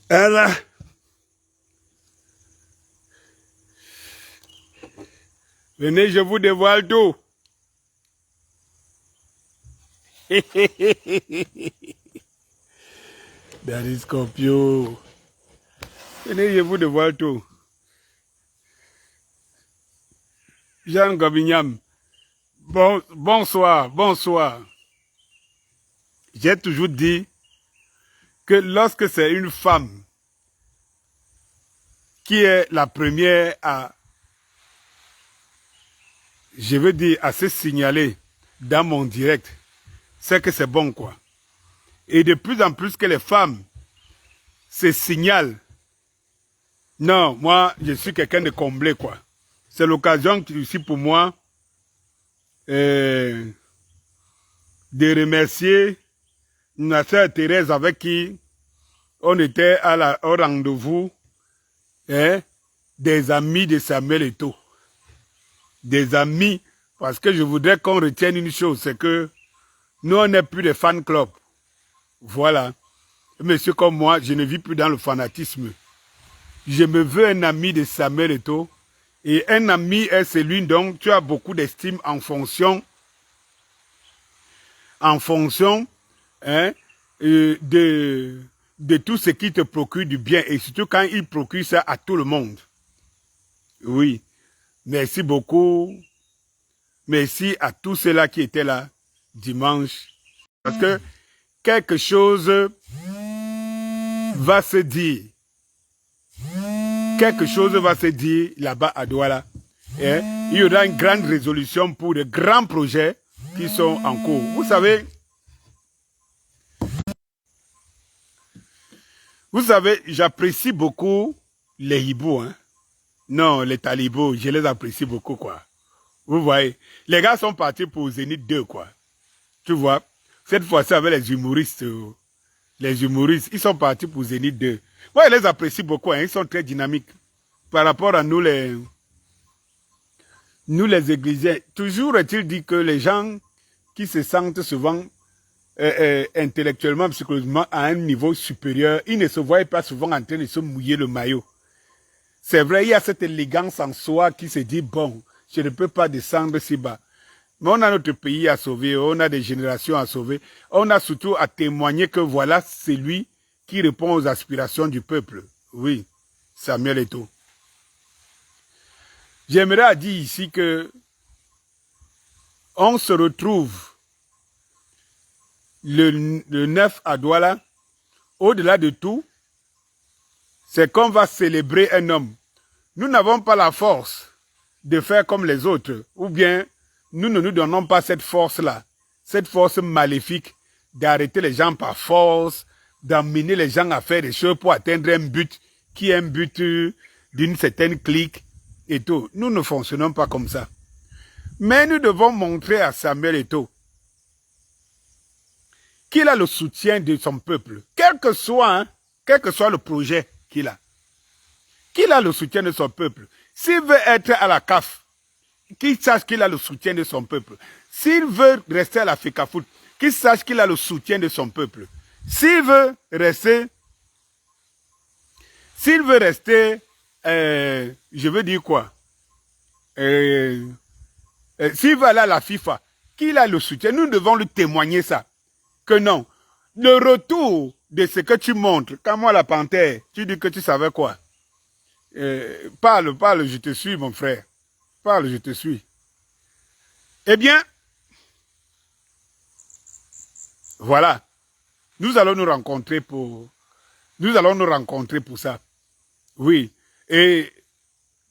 Alors, venez, je vous dévoile tout. Daddy Scorpio. Venez, je vous dévoile tout. Jean Gobignam. Bonsoir, bonsoir. J'ai toujours dit que lorsque c'est une femme qui est la première à, je veux dire, à se signaler dans mon direct, c'est que c'est bon, quoi. Et de plus en plus que les femmes se signalent. Non, moi, je suis quelqu'un de comblé, quoi. C'est l'occasion ici pour moi de remercier ma sœur Thérèse avec qui on était au rendez-vous des amis de Samuel Eto'o. Des amis, parce que je voudrais qu'on retienne une chose, c'est que nous, on n'est plus des fan clubs. Voilà. Monsieur comme moi, je ne vis plus dans le fanatisme. Je me veux un ami de Samuel Eto'o. Et un ami est celui dont tu as beaucoup d'estime en fonction de tout ce qui te procure du bien. Et surtout quand il procure ça à tout le monde. Oui. Merci beaucoup. Merci à tous ceux-là qui étaient là dimanche. Parce que quelque chose va se dire. Quelque chose va se dire là-bas à Douala. Il y aura une grande résolution pour de grands projets qui sont en cours. Vous savez, j'apprécie beaucoup les hiboux. Hein? Non, les talibos, je les apprécie beaucoup, quoi. Vous voyez, les gars sont partis pour Zénith 2, quoi. Tu vois, cette fois-ci avec les humoristes, ils sont partis pour Zénith 2. Moi, je les apprécie beaucoup, hein, ils sont très dynamiques. Par rapport à nous, les églisiens, toujours est-il dit que les gens qui se sentent souvent intellectuellement, psychologiquement à un niveau supérieur, ils ne se voient pas souvent en train de se mouiller le maillot. C'est vrai, il y a cette élégance en soi qui se dit, bon, je ne peux pas descendre si bas. Mais on a notre pays à sauver, on a des générations à sauver. On a surtout à témoigner que voilà celui qui répond aux aspirations du peuple. Oui, Samuel Eto'o. J'aimerais dire ici que on se retrouve le 9 à Douala. Au-delà de tout, c'est qu'on va célébrer un homme. Nous n'avons pas la force de faire comme les autres, ou bien nous ne nous donnons pas cette force-là, cette force maléfique d'arrêter les gens par force, d'emmener les gens à faire des choses pour atteindre un but qui est un but d'une certaine clique et tout. Nous ne fonctionnons pas comme ça. Mais nous devons montrer à Samuel Eto'o qu'il a le soutien de son peuple, quel que soit le projet qu'il a. Qu'il a le soutien de son peuple. S'il veut être à la CAF, qu'il sache qu'il a le soutien de son peuple. S'il veut rester à la FECAFOOT, qu'il sache qu'il a le soutien de son peuple. S'il veut rester, je veux dire quoi? S'il veut aller à la FIFA, qu'il a le soutien. Nous devons lui témoigner ça. Que non. Le retour de ce que tu montres, quand moi la panthère, tu dis que tu savais quoi? Parle, je te suis, mon frère. Parle, je te suis. Eh bien, voilà. Nous allons nous rencontrer pour ça. Oui. Et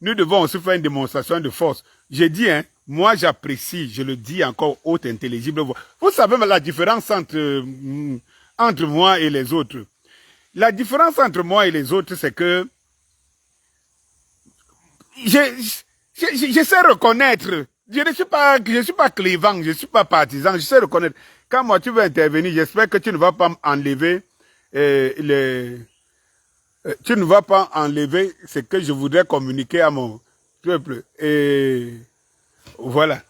nous devons aussi faire une démonstration de force. J'ai dit, hein, moi j'apprécie, je le dis encore haute, intelligible. Vous savez la différence entre moi et les autres. La différence entre moi et les autres, c'est que je sais reconnaître. Je ne suis pas clivant, je ne suis pas partisan, je sais reconnaître. Quand moi tu veux intervenir, j'espère que tu ne vas pas enlever tu ne vas pas enlever ce que je voudrais communiquer à mon peuple. Et voilà.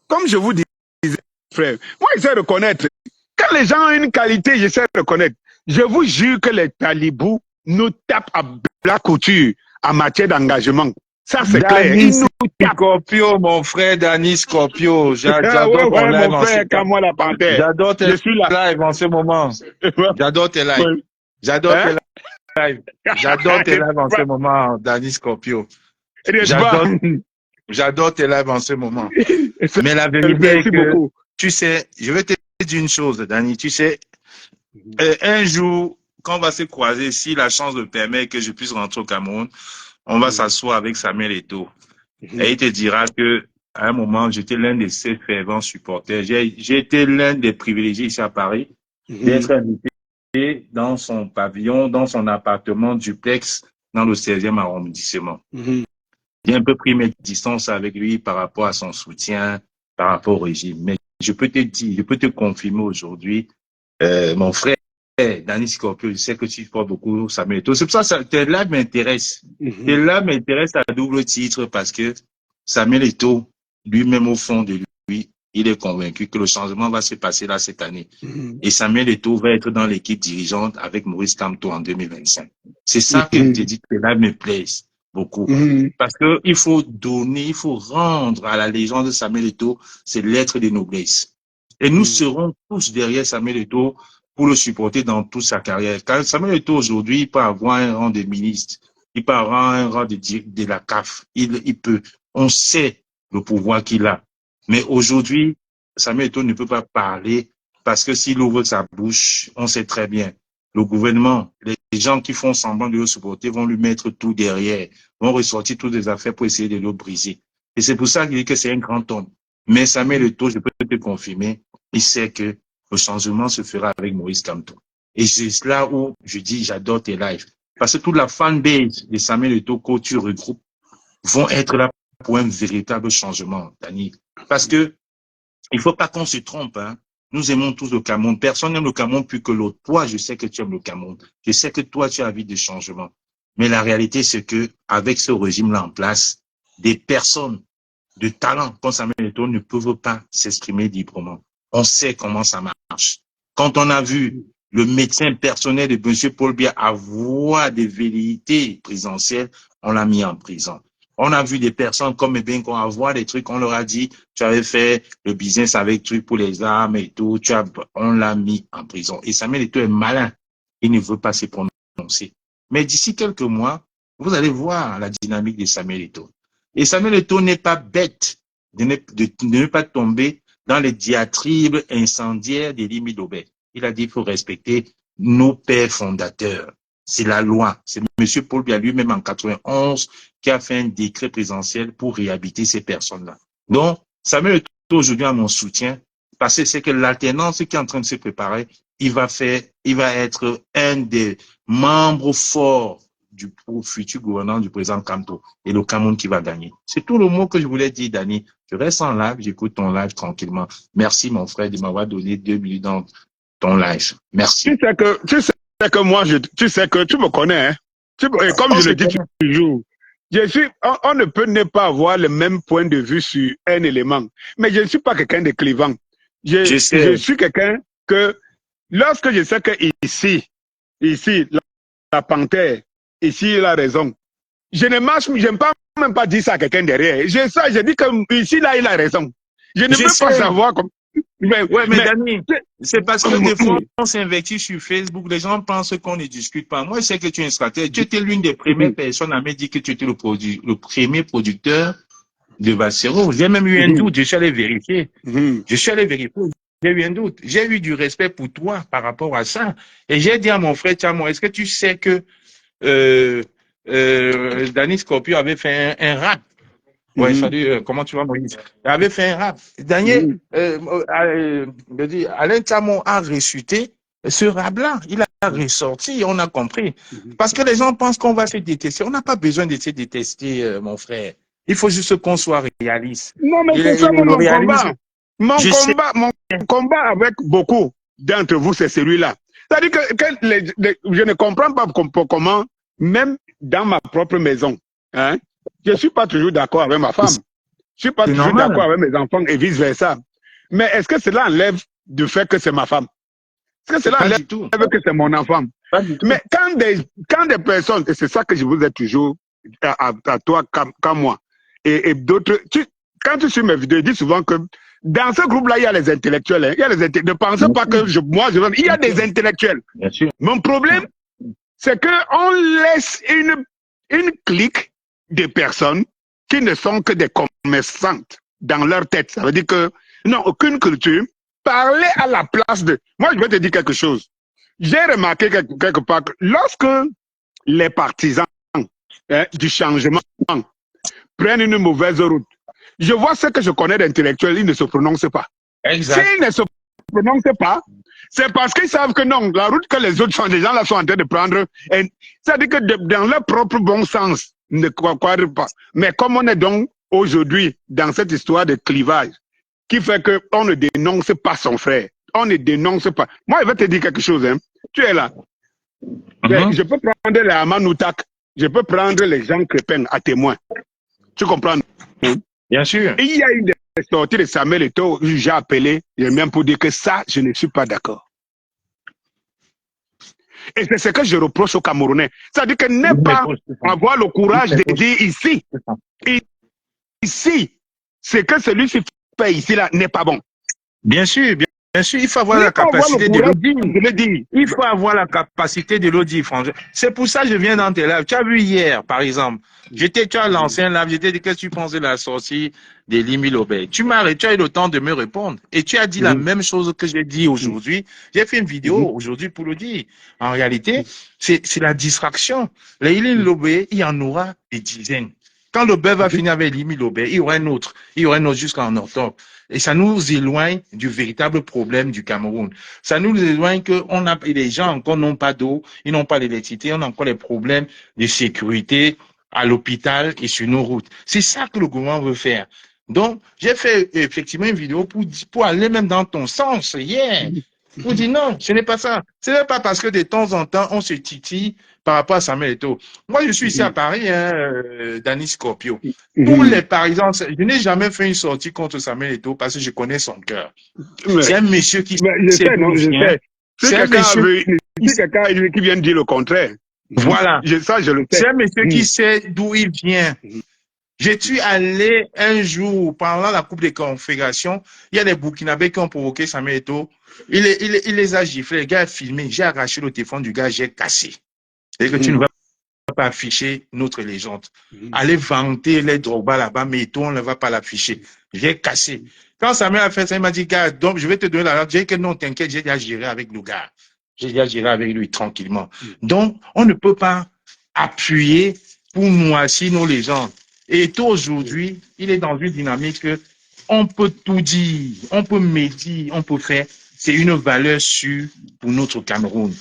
Comme je vous disais, frère, moi je sais reconnaître. Quand Quand les gens ont une qualité, je sais reconnaître. Je vous jure que les talibous nous tapent à la couture en matière d'engagement. Ça, c'est clair. Danny Ils nous tapent. Scorpio, mon frère Danny Scorpio. Ouais, J'adore ton ouais, live mon en ce frère, quand moi la panthère. J'adore tes Je suis là. lives en ce moment. J'adore tes lives. Ouais. J'adore tes Hein? lives. J'adore tes lives en ce moment, Danny Scorpio. N'est-ce pas? J'adore tes lives en ce moment. Mais la vérité est Merci que, beaucoup. tu sais, je vais te dire une chose, Danny. Tu sais, un jour, quand on va se croiser, si la chance me permet que je puisse rentrer au Cameroun, on va s'asseoir avec Samuel Eto'o. Et il te dira que, à un moment, j'étais l'un de ses fervents supporters. J'ai été l'un des privilégiés ici à Paris d'être invité dans son pavillon, dans son appartement duplex dans le 16e arrondissement. J'ai un peu pris mes distances avec lui par rapport à son soutien, par rapport au régime. Mais je peux te dire, je peux te confirmer aujourd'hui, mon frère, Danny Scorpio, je sais que tu supportes beaucoup Samuel Eto'o. C'est pour ça que tes lives m'intéressent. Tes lives m'intéressent à double titre parce que Samuel Eto'o, lui-même au fond de lui, il est convaincu que le changement va se passer là cette année. Et Samuel Eto'o va être dans l'équipe dirigeante avec Maurice Kamto en 2025. C'est ça que je te dis que tes lives me plaisent beaucoup. Parce que il faut donner, il faut rendre à la légende de Samuel Eto'o ses lettres de noblesse. Et nous serons tous derrière Samuel Eto'o pour le supporter dans toute sa carrière. Quand Samuel Eto'o aujourd'hui, il peut avoir un rang de ministre, il peut avoir un rang de la CAF, il peut. On sait le pouvoir qu'il a. Mais aujourd'hui, Samuel Eto'o ne peut pas parler parce que s'il ouvre sa bouche, on sait très bien. Le gouvernement, les gens qui font semblant de le supporter vont lui mettre tout derrière, vont ressortir toutes les affaires pour essayer de le briser. Et c'est pour ça qu'il dit que c'est un grand homme. Mais Samuel Eto'o, je peux te confirmer, il sait que le changement se fera avec Maurice Kamto. Et c'est là où je dis, j'adore tes lives. Parce que toute la fanbase de Samuel Eto'o que tu regroupes vont être là pour un véritable changement, Dani. Parce que il faut pas qu'on se trompe, hein. Nous aimons tous le Cameroun. Personne n'aime le Cameroun plus que l'autre. Toi, je sais que tu aimes le Cameroun. Je sais que toi, tu as envie de changement. Mais la réalité, c'est que avec ce régime-là en place, des personnes de talent comme Samuel Eto'o ne peuvent pas s'exprimer librement. On sait comment ça marche. Quand on a vu le médecin personnel de M. Paul Biya avoir des velléités présidentielles, on l'a mis en prison. On a vu des personnes comme Ebenko avoir des trucs, on leur a dit, tu avais fait le business avec trucs pour les armes et tout, on l'a mis en prison. Et Samuel Eto'o est malin. Il ne veut pas se prononcer. Mais d'ici quelques mois, vous allez voir la dynamique de Samuel Eto'o. Et Samuel Eto'o n'est pas bête de ne pas tomber dans les diatribes incendiaires d'Élie Daubert. Il a dit qu'il faut respecter nos pères fondateurs. C'est la loi. C'est M. Paul Biya lui-même en 91 qui a fait un décret présidentiel pour réhabiliter ces personnes-là. Donc, Samuel Eto'o aujourd'hui a mon soutien parce que c'est que l'alternance qui est en train de se préparer, il va être un des membres forts du futur gouvernement du président Kamto et le Cameroun qui va gagner. C'est tout le mot que je voulais dire, Dani. Je reste en live, j'écoute ton live tranquillement. Merci, mon frère, de m'avoir donné 2 minutes dans ton live. Merci. Tu sais que moi, tu sais que tu me connais, hein? Et comme je le dis toujours, on ne peut ne pas avoir le même point de vue sur un élément. Mais je ne suis pas quelqu'un de clivant. Je suis quelqu'un que, lorsque je sais que ici, la panthère, ici, il a raison. Je n'aime pas même pas dire ça à quelqu'un derrière. Je dis que ici, là, il a raison. Je ne peux pas savoir comme. Mais Dani, c'est parce que des fois, on s'invectit sur Facebook, les gens pensent qu'on ne discute pas. Moi, je sais que tu es un stratège. Tu étais l'une des premières personnes à me dire que tu étais le premier producteur de Valsero. J'ai même eu un doute, je suis allé vérifier. J'ai eu un doute. J'ai eu du respect pour toi par rapport à ça. Et j'ai dit à mon frère Tchamo, est-ce que tu sais que Danny Scorpio avait fait un rap? Ouais, salut, comment tu vas, Moïse? Il avait fait un rap. Daniel, Alain Tchamo a ressuscité ce rap-là. Il a ressorti, on a compris. Parce que les gens pensent qu'on va se détester. On n'a pas besoin de se détester, mon frère. Il faut juste qu'on soit réaliste. Non, mais c'est ça mon combat. Mon combat avec beaucoup d'entre vous, c'est celui-là. C'est-à-dire que je ne comprends pas comment, même dans ma propre maison, hein, je ne suis pas toujours d'accord avec ma femme. Je ne suis pas toujours d'accord avec mes enfants et vice-versa. Mais est-ce que cela enlève du fait que c'est ma femme? que cela Pas enlève du tout. que c'est mon enfant. Pas du tout. Mais quand des personnes, et c'est ça que je vous ai toujours à toi qu'à moi, et d'autres, quand tu suis mes vidéos, je dis souvent que dans ce groupe-là, il y a les intellectuels. Hein, il y a les ne pensez pas que il y a des intellectuels. Bien sûr. Mon problème, c'est qu'on laisse une clique de personnes qui ne sont que des commerçantes dans leur tête. Ça veut dire que n'ont aucune culture. Parler à la place de... Moi, je vais te dire quelque chose. J'ai remarqué quelque part que lorsque les partisans du changement prennent une mauvaise route, je vois ce que je connais d'intellectuels, ils ne se prononcent pas. Exact. S'ils ne se prononcent pas, c'est parce qu'ils savent que non, la route que les autres gens là sont en train de prendre, c'est-à-dire que dans leur propre bon sens, ne croient pas. Mais comme on est donc aujourd'hui dans cette histoire de clivage, qui fait qu'on ne dénonce pas son frère, on ne dénonce pas. Moi, je vais te dire quelque chose, hein. Tu es là. Je peux prendre les Amanoutak, je peux prendre les gens Crépin à témoin. Tu comprends? Bien sûr. Il y a une des sorties de Samuel Eto'o, j'ai appelé, même pour dire que ça, je ne suis pas d'accord. Et c'est ce que je reproche aux Camerounais. C'est-à-dire que n'est pas avoir le courage de dire ici, ce que celui-ci fait ici là n'est pas bon. Bien sûr, bien sûr, il faut avoir la capacité de le dire. Il faut avoir la capacité de le dire, François. C'est pour ça que je viens dans tes lives. Tu as vu hier, par exemple, tu as lancé un live, je t'ai dit qu'est-ce que tu penses de la sortie d'Elimi Lobé. Tu as eu le temps de me répondre et tu as dit la même chose que j'ai dit aujourd'hui. J'ai fait une vidéo aujourd'hui pour le dire. En réalité, c'est la distraction. Elimi Lobé, il y en aura des dizaines. Quand le bœuf va finir avec Elimi Lobé, il y aura un autre. Il y aura un autre jusqu'en octobre. Et ça nous éloigne du véritable problème du Cameroun. Ça nous éloigne que les gens encore n'ont pas d'eau, ils n'ont pas d'électricité, on a encore les problèmes de sécurité à l'hôpital et sur nos routes. C'est ça que le gouvernement veut faire. Donc, j'ai fait effectivement une vidéo pour aller même dans ton sens hier. Pour dire non, ce n'est pas ça. Ce n'est pas parce que de temps en temps, on se titille par rapport à Samuel Eto'o. Moi, je suis ici à Paris, Danny Scorpio. Pour les Parisiens, je n'ai jamais fait une sortie contre Samuel Eto'o parce que je connais son cœur. C'est un monsieur qui sait d'où il vient. Si quelqu'un qui vient dire le contraire. Voilà. Je le sais. C'est un monsieur qui sait d'où il vient. Je suis allé un jour, pendant la Coupe des Confédérations, il y a des Burkinabés qui ont provoqué Samuel Eto'o. Il les a giflés, le gars a filmé, j'ai arraché le téléphone du gars, j'ai cassé. C'est que tu ne vas pas afficher notre légende. Allez vanter les Drogba là-bas, mais Eto'o, on ne va pas l'afficher. J'ai cassé. Quand Samuel a fait ça, il m'a dit, gars, donc je vais te donner la j'ai dit que non, t'inquiète, j'ai déjà géré avec le gars. J'ai déjà géré avec lui tranquillement. Donc, on ne peut pas appuyer pour noircir nos légendes. Et Eto'o aujourd'hui, il est dans une dynamique que on peut tout dire, on peut médire, on peut faire. C'est une valeur sûre pour notre Cameroun.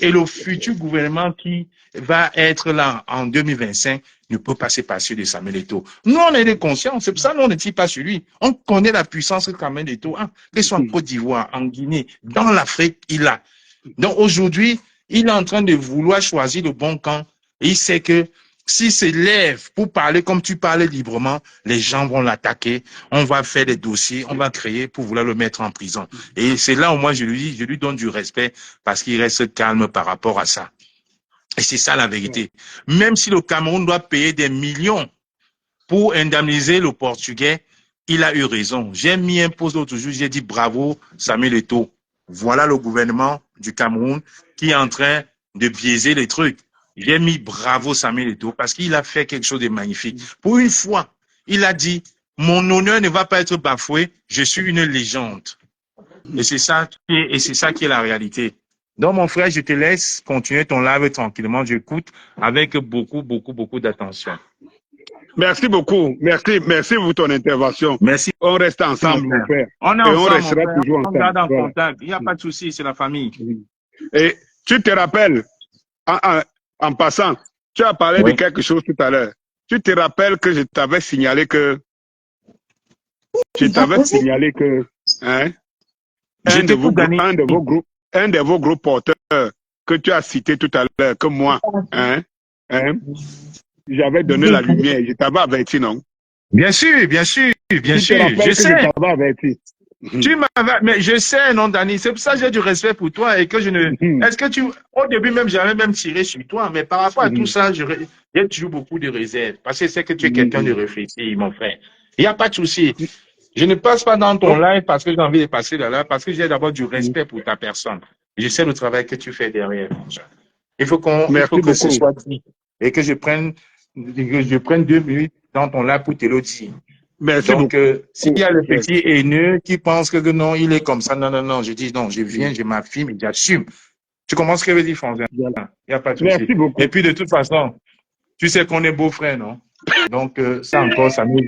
Et le futur gouvernement qui va être là en 2025 ne peut pas se passer de Samuel Eto'o. Nous, on est conscients, c'est pour ça que nous, on ne tire pas sur lui. On connaît la puissance que Samuel Eto'o a, que ce soit en Côte d'Ivoire, en Guinée, dans l'Afrique, il a. Donc aujourd'hui, il est en train de vouloir choisir le bon camp. Et il sait que s'il se lève pour parler comme tu parlais librement, les gens vont l'attaquer. On va faire des dossiers, on va créer pour vouloir le mettre en prison. Et c'est là où moi je lui donne du respect parce qu'il reste calme par rapport à ça. Et c'est ça la vérité. Même si le Cameroun doit payer des millions pour indemniser le Portugais, il a eu raison. J'ai mis un post l'autre jour, j'ai dit bravo Samuel Eto'o. Voilà le gouvernement du Cameroun qui est en train de biaiser les trucs. J'ai mis bravo Samuel Eto'o parce qu'il a fait quelque chose de magnifique. Pour une fois, il a dit, mon honneur ne va pas être bafoué, je suis une légende. Et c'est ça qui est la réalité. Donc, mon frère, je te laisse continuer ton live tranquillement. J'écoute avec beaucoup d'attention. Merci beaucoup. Merci pour ton intervention. Merci. On reste ensemble, mon frère. On est ensemble, on restera toujours ensemble. On garde en contact. Il n'y a pas de souci, c'est la famille. Et tu te rappelles, en passant, tu as parlé de quelque chose tout à l'heure. Tu te rappelles que je t'avais signalé que hein, un de vos groupes porteurs que tu as cité tout à l'heure, que moi, j'avais donné la lumière. Je t'avais averti, non? Bien sûr. Je sais. Je t'avais averti. Tu m'avais, mais je sais, non, Dani, c'est pour ça que j'ai du respect pour toi et que je ne. Est-ce que tu. Au début, même, j'avais même tiré sur toi, mais par rapport à tout ça, j'ai toujours beaucoup de réserves. Parce que c'est que tu es quelqu'un de réfléchi, mon frère. Il n'y a pas de souci. Je ne passe pas dans ton live parce que j'ai envie de passer là, parce que j'ai d'abord du respect pour ta personne. Je sais le travail que tu fais derrière. Il faut que ce soit dit et que je prenne 2 minutes dans ton live pour te le dire. Merci Donc, beaucoup. s'il y a le petit haineux qui pense que non, il est comme ça, non, non, non, je dis non, je viens, je m'affirme et j'assume. Tu comprends ce que veut dire, Franck? Il n'y a pas de souci. Merci beaucoup. Et puis, de toute façon, tu sais qu'on est beaux-frères, non? Donc, ça encore, ça nous.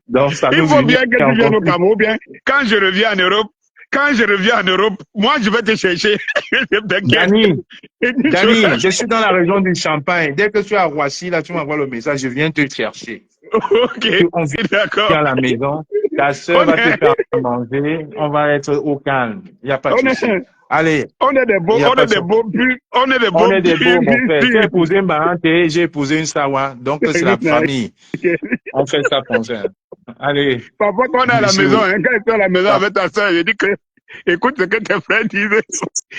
Donc, ça Il nous faut unit bien que tu encore viennes au plus. Cameroun, bien. Quand je reviens en Europe, moi, je vais te chercher. Dani, je suis dans la région du Champagne. Dès que tu es à Roissy, là, tu m'envoies le message, je viens te chercher. Ok, On vient d'accord. à la maison, ta soeur va te faire manger, on va être au calme. Il n'y a pas de souci. Allez. On est des beaux, On est des beaux, mon frère. Tu as épousé un Baranté, j'ai épousé une Sawa. Donc, c'est la famille. On fait ça, frère. Allez. Parfois, quand on est à la maison, hein, quand tu es à la maison Ah. avec ta soeur, je dis que, écoute ce que tes frères disent.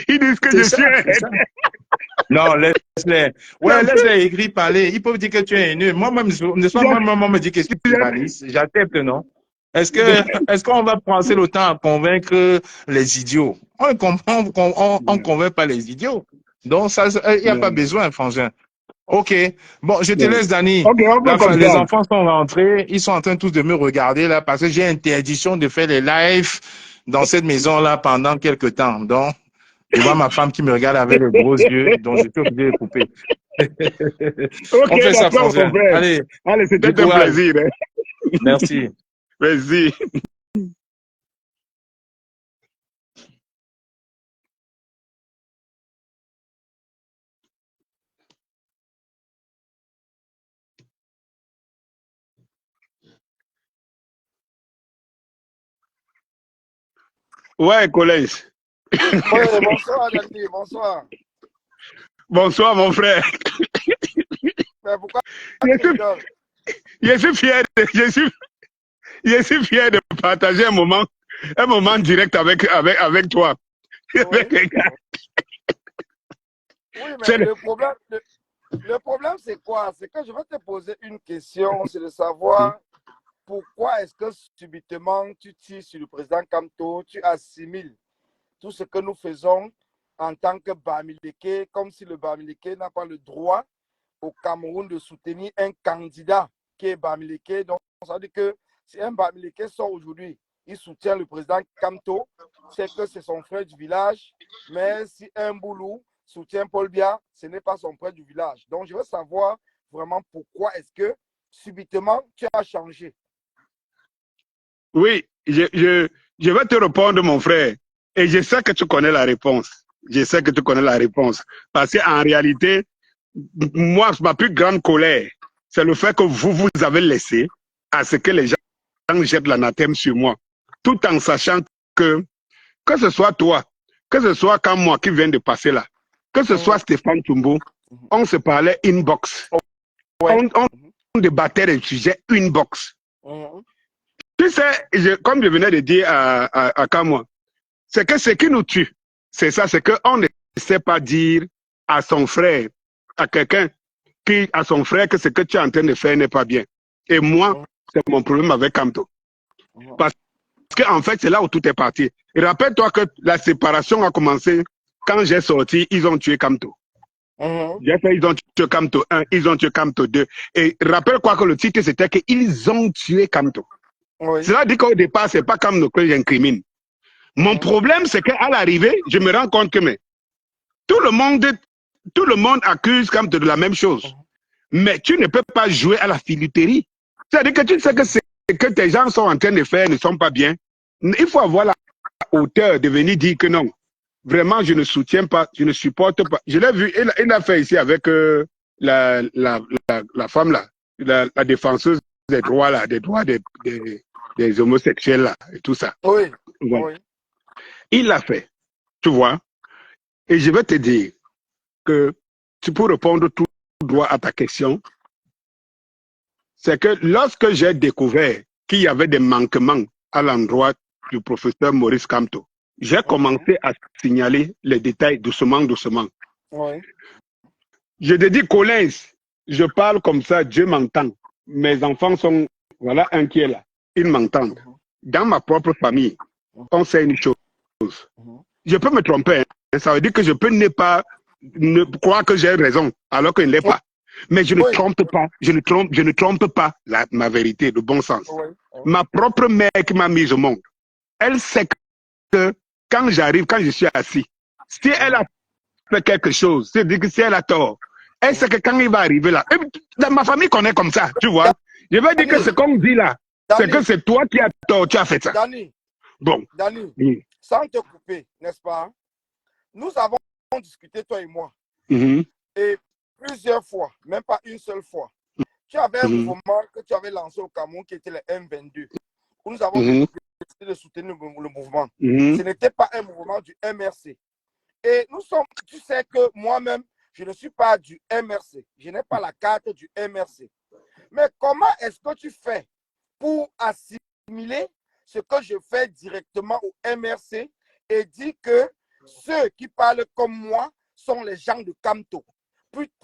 Ils disent que je suis un. Non, laisse-les. Ouais, laisse-les écrire, parler. Ils peuvent dire que tu es haineux. Moi-même, maman me dit que tu es humaniste. J'accepte, non? Est-ce qu'on va passer le temps à convaincre les idiots? On convainc pas les idiots. Donc, ça, il n'y a pas besoin, frangin. Ok. Bon, je te laisse, Dani. Les enfants sont rentrés. Ils sont en train tous de me regarder là parce que j'ai interdiction de faire les lives dans cette maison-là pendant quelques temps. Donc, je vois ma femme qui me regarde avec les gros yeux, donc je suis obligé de couper. On fait ça, frangin. Allez, c'était un plaisir. Hein. Merci. Merci. Ouais, collège. Ouais, bonsoir, Dani, bonsoir. Bonsoir, mon frère. Mais pourquoi je suis fier de partager un moment direct avec toi. Oui, mais le problème c'est quoi? C'est que je vais te poser une question, c'est de savoir pourquoi est-ce que subitement tu tires sur le président Kamto, tu assimiles tout ce que nous faisons en tant que Bamileke, comme si le Bamileke n'a pas le droit au Cameroun de soutenir un candidat qui est Bamileke. Donc, ça veut dire que si un Bamileke sort aujourd'hui, il soutient le président Kamto, c'est que c'est son frère du village. Mais si un Boulou soutient Paul Biya, ce n'est pas son frère du village. Donc, je veux savoir vraiment pourquoi est-ce que subitement tu as changé. Oui, je vais te répondre, mon frère. Et je sais que tu connais la réponse. Je sais que tu connais la réponse. Parce qu'en réalité, moi, ma plus grande colère, c'est le fait que vous avez laissé à ce que les gens jettent l'anathème sur moi. Tout en sachant que ce soit toi, que ce soit quand moi qui viens de passer là, que ce soit Stéphane Tumbo, on se parlait inbox. On débattait des sujets inbox. Tu sais, comme je venais de dire à Kamwa, c'est que ce qui nous tue, c'est ça, c'est qu'on ne sait pas dire à son frère, à quelqu'un à son frère que ce que tu es en train de faire n'est pas bien. Et moi, c'est mon problème avec Kamto. Parce qu'en fait, c'est là où tout est parti. Et rappelle-toi que la séparation a commencé quand j'ai sorti, ils ont tué Kamto. J'ai fait, ils ont tué Kamto 1, ils ont tué Kamto 2. Et rappelle-toi que le titre, c'était qu'ils ont tué Kamto. Cela dit qu'au départ, c'est pas Kamto que j'incrimine. Mon problème, c'est qu'à l'arrivée, je me rends compte que tout le monde accuse Kamto de la même chose. Mais tu ne peux pas jouer à la filouterie. C'est-à-dire que tu sais que ce que tes gens sont en train de faire ne sont pas bien. Il faut avoir la hauteur de venir dire que non. Vraiment, je ne soutiens pas, je ne supporte pas. Je l'ai vu, il a fait ici avec la femme là, la défenseuse des droits là, des droits des homosexuels là, et tout ça. Oui. Voilà. Il l'a fait, tu vois. Et je vais te dire que tu peux répondre tout droit à ta question. C'est que lorsque j'ai découvert qu'il y avait des manquements à l'endroit du professeur Maurice Kamto. J'ai commencé à signaler les détails doucement, doucement. Oui. Je te dis, Collins, je parle comme ça, Dieu m'entend. Mes enfants sont, voilà un qui est là, ils m'entendent. Dans ma propre famille, on sait une chose. Je peux me tromper, hein. Ça veut dire que je peux ne pas croire que j'ai raison, alors que je ne l'ai pas. Mais je ne trompe pas, je ne trompe pas ma vérité, le bon sens. Ma propre mère qui m'a mise au monde, elle sait que quand j'arrive, quand je suis assis, si elle a fait quelque chose, c'est-à-dire que si elle a tort, elle sait que quand il va arriver là, dans ma famille qu'on est comme ça, tu vois, je vais dire que ce qu'on dit là, c'est que c'est toi qui as tort, tu as fait ça. Danny, bon. Danny, sans te couper, n'est-ce pas? Nous avons discuté, toi et moi, et plusieurs fois, même pas une seule fois. Tu avais un mouvement que tu avais lancé au Cameroun qui était le M22, où nous avons décidé de soutenir le mouvement. Ce n'était pas un mouvement du MRC. Et nous sommes, tu sais que moi-même, je ne suis pas du MRC. Je n'ai pas la carte du MRC. Mais comment est-ce que tu fais pour assimiler ce que je fais directement au MRC et dire que ceux qui parlent comme moi sont les gens de Kamto?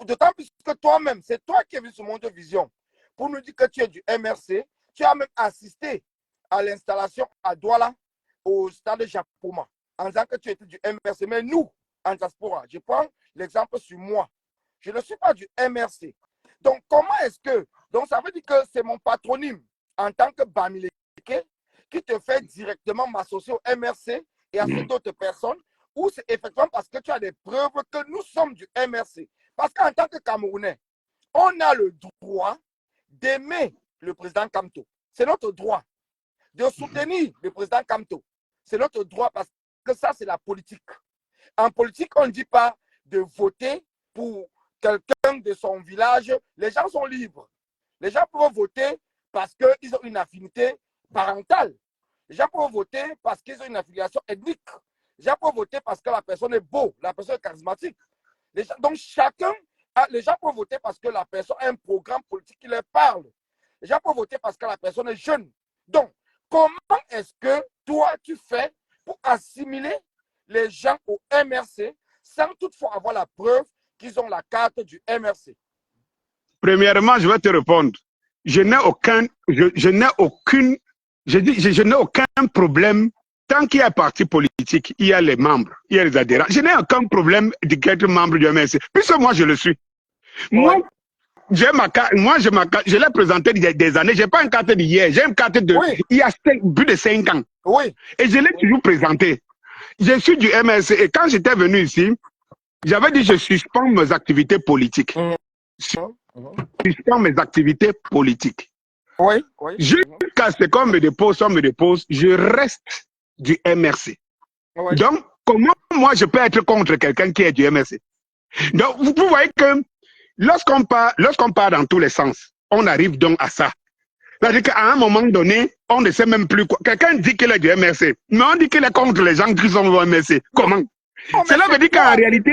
D'autant plus que toi-même, c'est toi qui es venu sur Monde Vision pour nous dire que tu es du MRC. Tu as même assisté à l'installation à Douala, au stade Japoma, en disant que tu étais du MRC. Mais nous, en diaspora, je prends l'exemple sur moi. Je ne suis pas du MRC. Donc, comment est-ce que... Donc, ça veut dire que c'est mon patronyme en tant que Bamileke qui te fait directement m'associer au MRC et à ces d'autres personnes, ou c'est effectivement parce que tu as des preuves que nous sommes du MRC. Parce qu'en tant que Camerounais, on a le droit d'aimer le président Kamto. C'est notre droit. De soutenir le président Kamto. C'est notre droit parce que ça, c'est la politique. En politique, on ne dit pas de voter pour quelqu'un de son village. Les gens sont libres. Les gens peuvent voter parce qu'ils ont une affinité parentale. Les gens peuvent voter parce qu'ils ont une affiliation ethnique. Les gens peuvent voter parce que la personne est beau, la personne est charismatique. Donc, les gens peuvent voter parce que la personne a un programme politique qui leur parle. Les gens peuvent voter parce que la personne est jeune. Donc, comment est-ce que toi, tu fais pour assimiler les gens au MRC sans toutefois avoir la preuve qu'ils ont la carte du MRC? Premièrement, je vais te répondre. Je n'ai aucun problème. Tant qu'il y a un parti politique, il y a les membres, il y a les adhérents. Je n'ai aucun problème d'être membre du MRC, puisque moi, je le suis. Moi, j'ai ma carte, je l'ai présenté il y a des années. Je n'ai pas une carte d'hier, j'ai une carte de il y a plus de 5 ans. Et je l'ai toujours présentée. Je suis du MRC et quand j'étais venu ici, j'avais dit je suspends mes activités politiques. Je suspends mes activités politiques. Jusqu'à ce qu'on me dépose, je reste du MRC. Donc, comment moi je peux être contre quelqu'un qui est du MRC? Donc, vous voyez que lorsqu'on part dans tous les sens, on arrive donc à ça. C'est-à-dire qu'à un moment donné, on ne sait même plus quoi. Quelqu'un dit qu'il est du MRC, mais on dit qu'il est contre les gens qui sont du MRC. Comment? Cela veut dire qu'en réalité...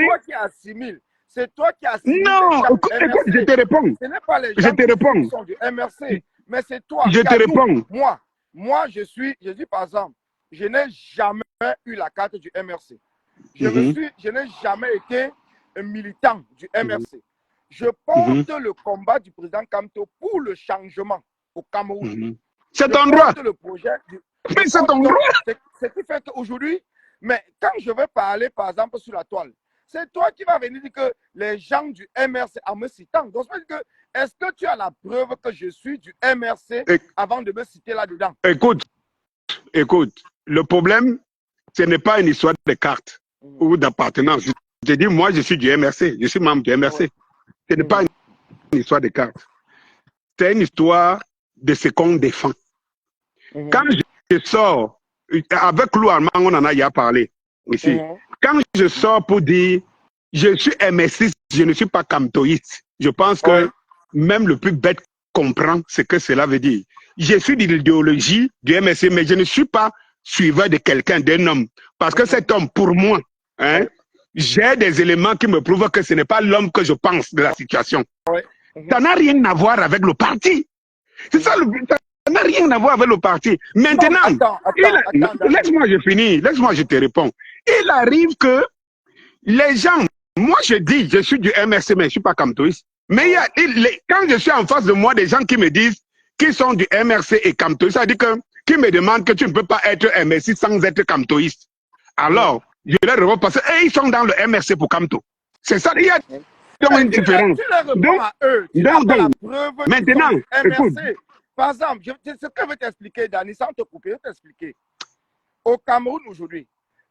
C'est toi qui assimiles. Non, écoute, je te réponds. Ce n'est pas les gens qui sont du MRC, mais c'est toi. Je te réponds. Moi, je dis par exemple, je n'ai jamais eu la carte du MRC. Je n'ai jamais été un militant du MRC. Je porte le combat du président Kamto pour le changement au Cameroun. C'est ton droit. Le projet c'est ton droit. Ce qui fait qu'aujourd'hui, mais quand je vais parler, par exemple, sur la toile, c'est toi qui vas venir dire que les gens du MRC en me citant. Donc, est-ce que tu as la preuve que je suis du MRC avant de me citer là-dedans? Écoute, le problème, ce n'est pas une histoire de carte ou d'appartenance. Je dis, moi, je suis du MRC, je suis membre du MRC. Ce n'est pas une histoire de carte. C'est une histoire de ce qu'on défend. Quand je sors, avec Lou Armand, on en a déjà parlé ici. Quand je sors pour dire, je suis MRC, je ne suis pas kamtoïste, je pense que même le plus bête comprend ce que cela veut dire. Je suis de l'idéologie du MRC, mais je ne suis pas suiveur de quelqu'un, d'un homme. Parce que cet homme, pour moi, j'ai des éléments qui me prouvent que ce n'est pas l'homme que je pense de la situation. Ça n'a rien à voir avec le parti. C'est ça le but. n'a rien à voir avec le parti. Maintenant, laisse-moi je finis, laisse-moi je te réponds. Il arrive que les gens, moi je dis, je suis du MRC, mais je ne suis pas camtoïste. Mais quand je suis en face de moi, des gens qui me disent qu'ils sont du MRC et camtoïste, ça veut dire que, qui me demandent que tu ne peux pas être MRC sans être camtoïste. Alors, je leur réponds parce qu'ils sont dans le MRC pour camto. C'est ça, il y a donc une différence. Tu leur réponds à eux. Tu n'as pas la preuve maintenant, écoute. Par exemple, ce que je vais t'expliquer, Dani, sans te couper, je vais t'expliquer. Au Cameroun aujourd'hui,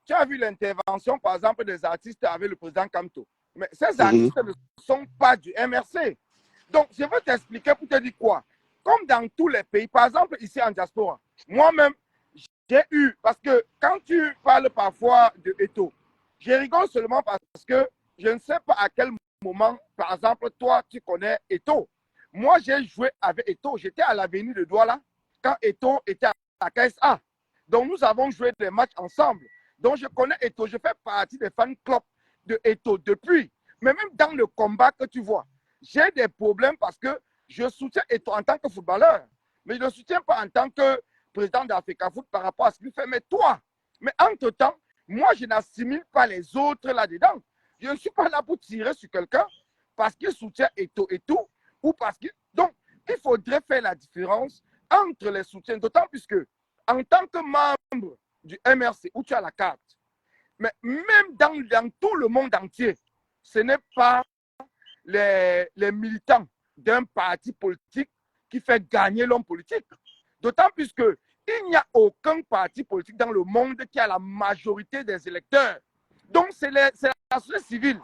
tu as vu l'intervention, par exemple, des artistes avec le président Kamto. Mais ces artistes ne sont pas du MRC. Donc, je veux t'expliquer pour te dire quoi. Comme dans tous les pays, par exemple, ici en diaspora, moi-même, j'ai eu, parce que quand tu parles parfois de Eto, je rigole seulement parce que je ne sais pas à quel moment, par exemple, toi, tu connais Eto. Moi, j'ai joué avec Eto. J'étais à l'avenue de Douala quand Eto était à la KSA. Donc, nous avons joué des matchs ensemble. Donc, je connais Eto. Je fais partie des fan clubs de Eto depuis. Mais même dans le combat que tu vois, j'ai des problèmes parce que je soutiens Eto en tant que footballeur. Mais je ne le soutiens pas en tant que président d'Africa Foot par rapport à ce qu'il fait. Mais toi, mais entre-temps, moi, je n'assimile pas les autres là-dedans. Je ne suis pas là pour tirer sur quelqu'un parce qu'il soutient Eto et tout. Ou parce que... Donc, il faudrait faire la différence entre les soutiens. D'autant plus que, en tant que membre du MRC, où tu as la carte, mais même dans tout le monde entier, ce n'est pas les militants d'un parti politique qui fait gagner l'homme politique. D'autant plus que il n'y a aucun parti politique dans le monde qui a la majorité des électeurs. Donc, c'est la société civile.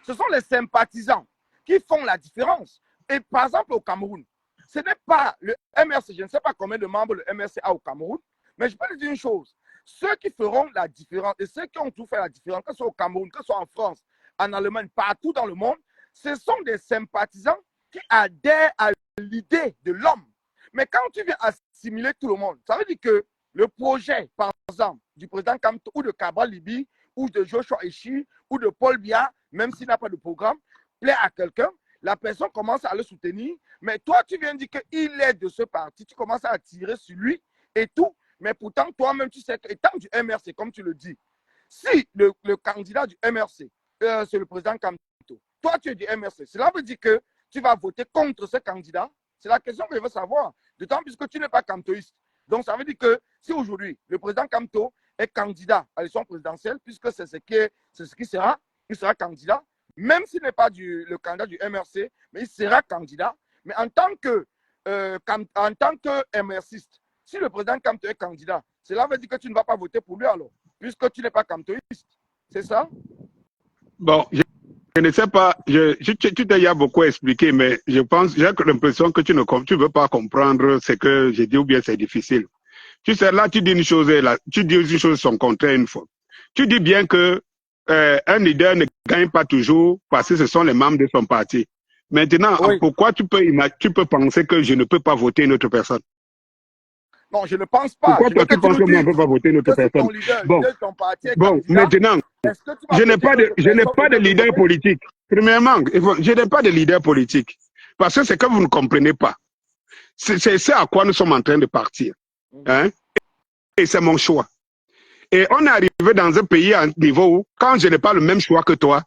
Ce sont les sympathisants qui font la différence. Et par exemple, au Cameroun, ce n'est pas le MRC, je ne sais pas combien de membres le MRC a au Cameroun, mais je peux te dire une chose. Ceux qui feront la différence et ceux qui ont tout fait la différence, que ce soit au Cameroun, que ce soit en France, en Allemagne, partout dans le monde, ce sont des sympathisants qui adhèrent à l'idée de l'homme. Mais quand tu viens assimiler tout le monde, ça veut dire que le projet, par exemple, du président Kamto ou de Cabral Libi, ou de Joshua Echi, ou de Paul Biya, même s'il n'a pas de programme, plaît à quelqu'un, la personne commence à le soutenir, mais toi, tu viens dire qu'il est de ce parti, tu commences à tirer sur lui et tout, mais pourtant, toi-même, tu sais qu'étant du MRC, comme tu le dis, si le candidat du MRC, c'est le président Kamto, toi, tu es du MRC, cela veut dire que tu vas voter contre ce candidat. C'est la question que je veux savoir, d'autant plus que tu n'es pas kamtoïste. Donc, ça veut dire que si aujourd'hui, le président Kamto est candidat à l'élection présidentielle, puisque c'est ce qui sera, il sera candidat, même s'il n'est pas le candidat du MRC, mais il sera candidat. Mais en tant que MRCiste, si le président Kamto est candidat, cela veut dire que tu ne vas pas voter pour lui alors, puisque tu n'es pas kamtoïste. C'est ça? Bon, je ne sais pas, tu t'as beaucoup expliqué, mais je pense, j'ai l'impression que tu ne veux pas comprendre ce que j'ai dit ou bien c'est difficile. Tu sais, là, tu dis une chose, son contraire une fois. Tu dis bien que un leader ne gagne pas toujours parce que ce sont les membres de son parti. Maintenant, oui. Pourquoi tu peux penser que je ne peux pas voter une autre personne? Non, je ne pense pas. Pourquoi toi, tu penses que moi, je ne peux pas voter une autre personne? Bon, maintenant, je n'ai pas de leader politique. Premièrement, je n'ai pas de leader politique. Parce que c'est que vous ne comprenez pas. C'est à quoi nous sommes en train de partir. Hein? Et c'est mon choix. Et on est arrivé dans un pays à un niveau où, quand je n'ai pas le même choix que toi,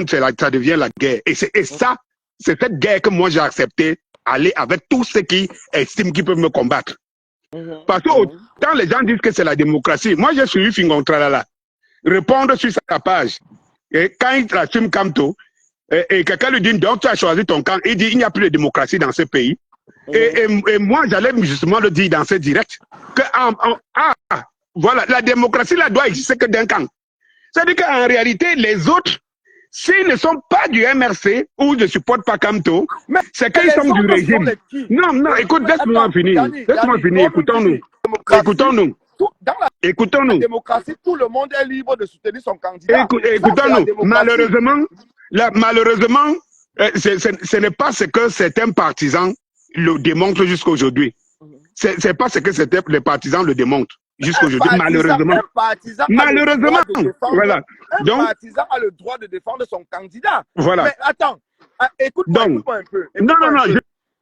ça devient la guerre. Et ça, c'est cette guerre que moi j'ai accepté aller avec tous ceux qui estiment qu'ils peuvent me combattre. Parce que autant les gens disent que c'est la démocratie, moi j'ai suivi Fingontralala répondre sur sa page. Et quand il assume Kamto, et quelqu'un lui dit, donc tu as choisi ton camp, il dit, il n'y a plus de démocratie dans ce pays. Et moi, j'allais justement le dire dans ce direct, que voilà, la démocratie là doit exister que d'un camp. C'est-à-dire qu'en réalité, les autres, s'ils ne sont pas du MRC ou ne supportent pas Kamto, c'est qu'ils sont du régime. Non, écoute, laisse-moi finir. Laisse-moi finir, écoutons-nous. Écoutons-nous. Écoutons-nous. La démocratie, tout le monde est libre de soutenir son candidat. Écoutons-nous. Malheureusement, ce n'est pas ce que certains partisans le démontrent jusqu'à aujourd'hui. C'est pas ce que les partisans le démontrent jusqu'à aujourd'hui, malheureusement. Malheureusement, voilà. Donc, un partisan a le droit de défendre son candidat. Voilà. Mais attends, écoute-moi un peu. Non,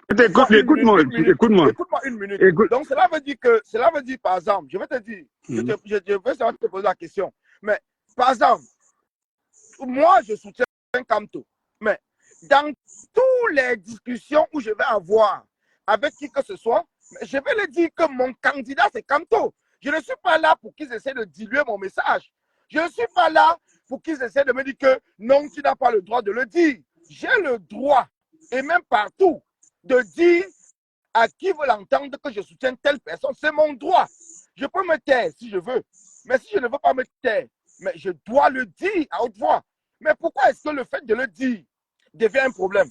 Écoute-moi, écoute-moi. Écoute-moi une minute. Écoute. Donc, cela veut dire, par exemple, je vais te dire, je vais savoir te poser la question. Mais, par exemple, moi, je soutiens Kamto. Mais, dans toutes les discussions où je vais avoir avec qui que ce soit, je vais leur dire que mon candidat, c'est Kamto. Je ne suis pas là pour qu'ils essaient de diluer mon message. Je ne suis pas là pour qu'ils essaient de me dire que non, tu n'as pas le droit de le dire. J'ai le droit, et même partout, de dire à qui veut l'entendre que je soutiens telle personne. C'est mon droit. Je peux me taire si je veux. Mais si je ne veux pas me taire, mais je dois le dire à haute voix. Mais pourquoi est-ce que le fait de le dire devient un problème?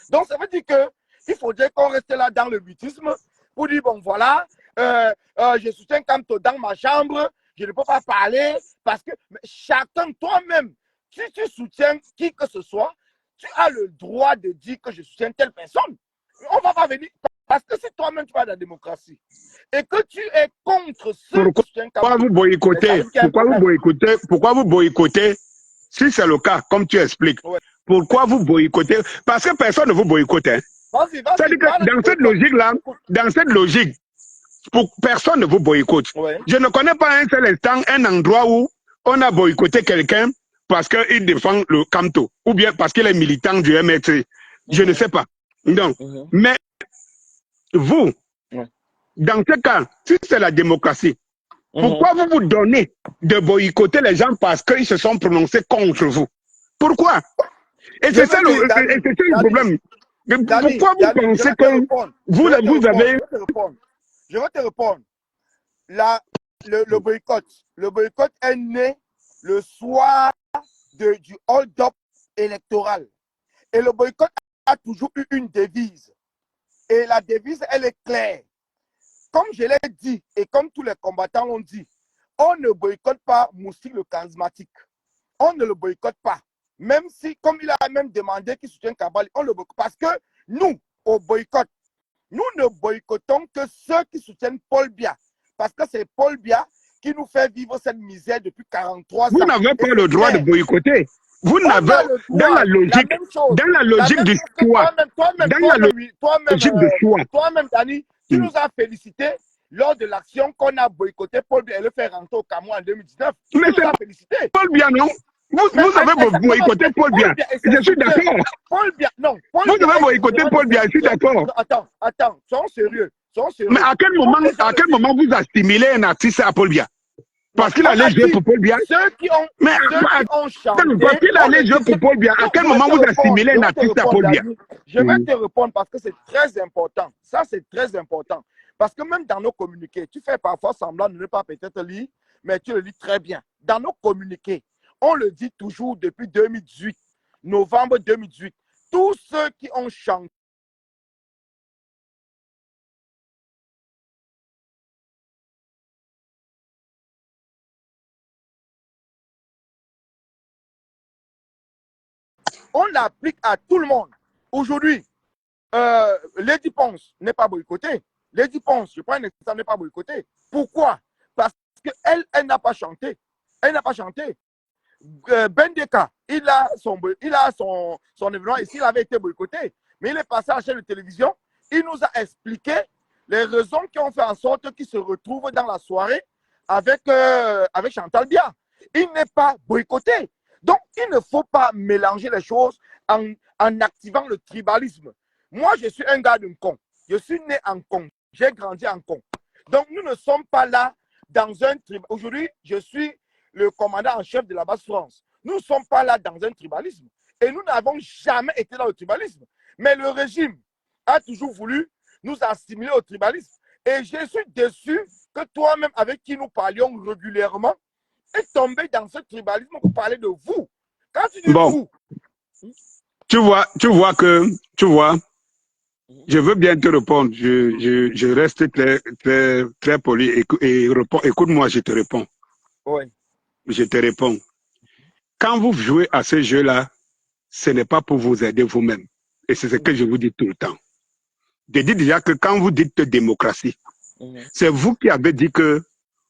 Donc, ça veut dire qu'il faudrait qu'on reste là dans le mutisme pour dire, bon, voilà, je soutiens Kamto dans ma chambre, je ne peux pas parler parce que chacun, toi-même, si tu soutiens qui que ce soit, tu as le droit de dire que je soutiens telle personne. On ne va pas venir, parce que si toi-même tu vas dans la démocratie et que tu es contre ceux qui soutiennent Kamto, pourquoi vous boycottez? Pourquoi vous boycottez? Si c'est le cas, comme tu expliques, pourquoi vous boycottez? Parce que personne ne vous boycotte. Hein. C'est-à-dire que dans cette logique-là, dans cette logique, personne ne vous boycotte. Je ne connais pas un seul instant, un endroit où on a boycotté quelqu'un parce qu'il défend le Kamto, ou bien parce qu'il est militant du MRC. Je ne sais pas. Donc, mais vous, dans ce cas, si c'est la démocratie, pourquoi vous vous donnez de boycotter les gens parce qu'ils se sont prononcés contre vous? Pourquoi? Et c'est ça le problème. Pourquoi vous pensez que vous avez... Je vais te répondre. Le boycott est né le soir du hold-up électoral. Et le boycott a toujours eu une devise. Et la devise, elle est claire. Comme je l'ai dit, et comme tous les combattants l'ont dit, on ne boycotte pas Moussi le charismatique. On ne le boycotte pas. Même si, comme il a même demandé qu'il soutienne Kabali, on le boycotte. Parce que nous, au boycott, nous ne boycottons que ceux qui soutiennent Paul Biya. Parce que c'est Paul Biya qui nous fait vivre cette misère depuis 43 ans. Vous n'avez pas le droit de boycotter. Vous n'avez, dans la logique du choix, toi-même, Dani, tu nous as félicité lors de l'action qu'on a boycotté Paul Biya et le faire rentrer au Cameroun en 2019. Mais c'est Paul Biya, non? Vous avez boycotté Paul Biya. Je suis d'accord. Paul Biya, non. Vous avez boycotté Paul Biya, je suis d'accord. Attends, soyons sérieux. Mais à quel moment vous assimilez un artiste à Paul Biya? Parce qu'il allait jouer pour Paul Biya. Ceux qui ont chanté. Parce qu'il allait jouer pour Paul Biya. À quel moment vous assimilez un artiste à Paul Biya? Je vais te répondre parce que c'est très important. Ça, c'est très important. Parce que même dans nos communiqués, tu fais parfois semblant de ne pas peut-être lire, mais tu le lis très bien. Dans nos communiqués, on le dit toujours depuis 2018, novembre 2018. Tous ceux qui ont chanté on l'applique à tout le monde. Aujourd'hui, Lady Ponce n'est pas boycottée. Lady Ponce, je prends un exemple, n'est pas boycottée. Pourquoi? Parce qu'elle n'a pas chanté. Elle n'a pas chanté. Bendeka, il a son événement ici, il avait été boycotté. Mais il est passé à la chaîne de télévision. Il nous a expliqué les raisons qui ont fait en sorte qu'il se retrouve dans la soirée avec Chantal Biya. Il n'est pas boycotté. Donc, il ne faut pas mélanger les choses en activant le tribalisme. Moi, je suis un gars d'un con. Je suis né en con. J'ai grandi en con. Donc, nous ne sommes pas là dans un tribalisme. Aujourd'hui, je suis le commandant en chef de la base France. Nous ne sommes pas là dans un tribalisme. Et nous n'avons jamais été dans le tribalisme. Mais le régime a toujours voulu nous assimiler au tribalisme. Et je suis déçu que toi-même, avec qui nous parlions régulièrement, est tombé dans ce tribalisme pour parler de vous. Quand tu dis vous... Tu vois, je veux bien te répondre. Je reste très poli et écoute-moi, je te réponds. Oui. Je te réponds. Quand vous jouez à ce jeu-là, ce n'est pas pour vous aider vous-même. Et c'est ce que je vous dis tout le temps. Je dis déjà que quand vous dites démocratie, c'est vous qui avez dit que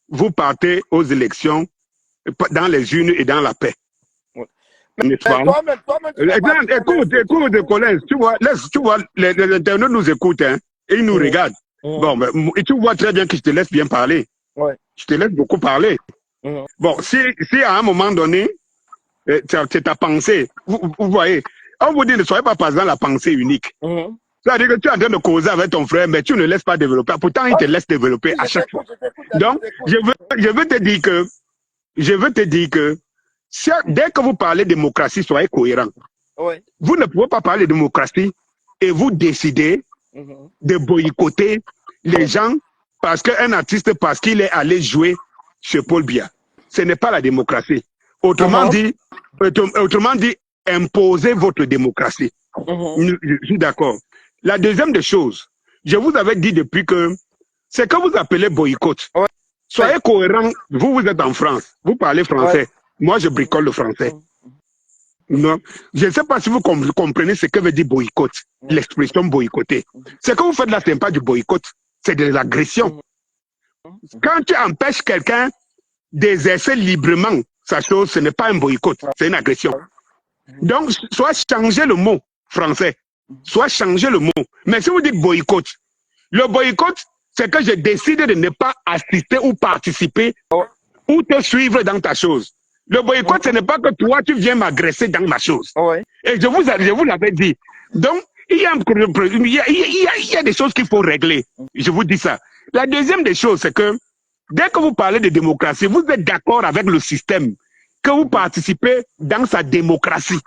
vous partez aux élections dans les urnes et dans la paix. n'est-ce pas? Toi-même, tu fais partie de Écoute, Colin, tu vois, les internautes nous écoutent, hein, et ils nous regardent. Bon, mais, et tu vois très bien que je te laisse bien parler. Ouais. Je te laisse beaucoup parler. Bon, si à un moment donné, c'est ta pensée, vous voyez, on vous dit ne soyez pas dans la pensée unique. C'est-à-dire que tu es en train de causer avec ton frère, mais tu ne laisses pas développer. Pourtant, il te laisse développer à chaque fois. Donc, je veux te dire que, dès que vous parlez démocratie, soyez cohérent. Ouais. Vous ne pouvez pas parler de démocratie et vous décidez de boycotter les gens parce qu'un artiste, parce qu'il est allé jouer chez Paul Biya. Ce n'est pas la démocratie. Autrement dit, imposez votre démocratie. Je suis d'accord. La deuxième des choses, je vous avais dit depuis que c'est que vous appelez boycott. Ouais. Soyez cohérent. Vous êtes en France. Vous parlez français. Ouais. Moi, je bricole le français. Non. Je ne sais pas si vous comprenez ce que veut dire boycott, l'expression boycotter. Ce que vous faites là, ce n'est pas du boycott, c'est de l'agression. Quand tu empêches quelqu'un d'exercer librement sa chose, ce n'est pas un boycott, c'est une agression. Donc, soit changer le mot français, soit changer le mot. Mais si vous dites boycott, le boycott, c'est que je décide de ne pas assister ou participer ou te suivre dans ta chose. Le boycott, ce n'est pas que toi, tu viens m'agresser dans ma chose. Et je vous l'avais dit. Donc, il y a des choses qu'il faut régler. Je vous dis ça. La deuxième des choses, c'est que dès que vous parlez de démocratie, vous êtes d'accord avec le système, que vous participez dans sa démocratie.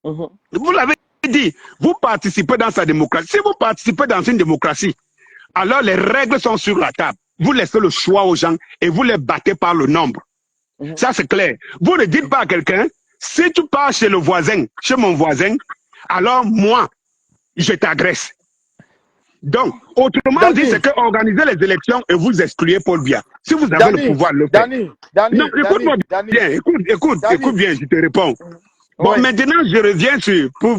Vous l'avez dit, vous participez dans sa démocratie. Si vous participez dans une démocratie, alors les règles sont sur la table. Vous laissez le choix aux gens et vous les battez par le nombre. Ça, c'est clair. Vous ne dites pas à quelqu'un, si tu pars chez le voisin, chez mon voisin, alors moi, je t'agresse. Donc, autrement dit, c'est que organiser les élections et vous excluez Paul Biya. Si vous avez le pouvoir de le faire. Non, écoute-moi bien, écoute bien, je te réponds. Bon, maintenant, je reviens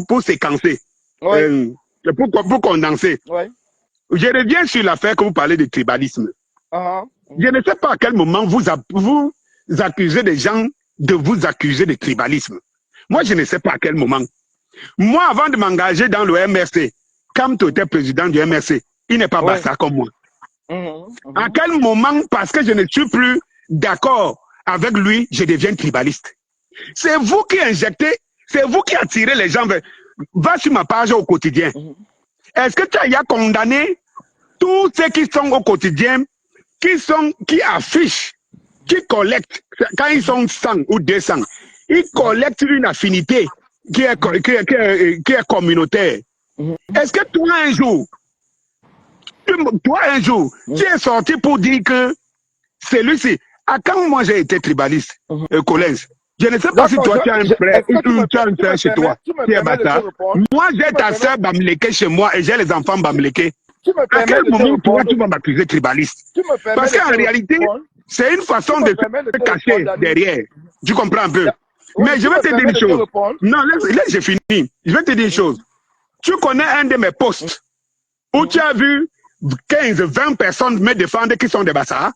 pour séquencer, pour condenser. Je reviens sur l'affaire que vous parlez de tribalisme. Je ne sais pas à quel moment vous accusez des gens de vous accuser de tribalisme. Moi, je ne sais pas à quel moment. Moi, avant de m'engager dans le MRC, quand tu étais président du MRC, il n'est pas bassa comme moi. À quel moment, parce que je ne suis plus d'accord avec lui, je deviens tribaliste? C'est vous qui injectez, c'est vous qui attirez les gens vers... Va sur ma page au quotidien. Est-ce que tu as condamné tous ceux qui sont au quotidien, qui affichent, qui collectent, quand ils sont 100 ou 200, ils collectent une affinité qui est communautaire. Est-ce que toi un jour, tu es sorti pour dire que celui-ci, à quand moi j'ai été tribaliste, Collins, je ne sais pas si toi tu as un frère ou tu as un frère chez toi qui est bâtard. Moi j'ai ta soeur Bamileke chez moi et j'ai les enfants Bamileke. À quel moment toi tu vas m'accuser tribaliste? Parce qu'en réalité, c'est une façon de se cacher derrière. Tu comprends un peu? Mais je vais te dire une chose. Non, laisse, j'ai fini. Je vais te dire une chose. Tu connais un de mes posts où tu as vu 15, 20 personnes me défendre qui sont des bassards.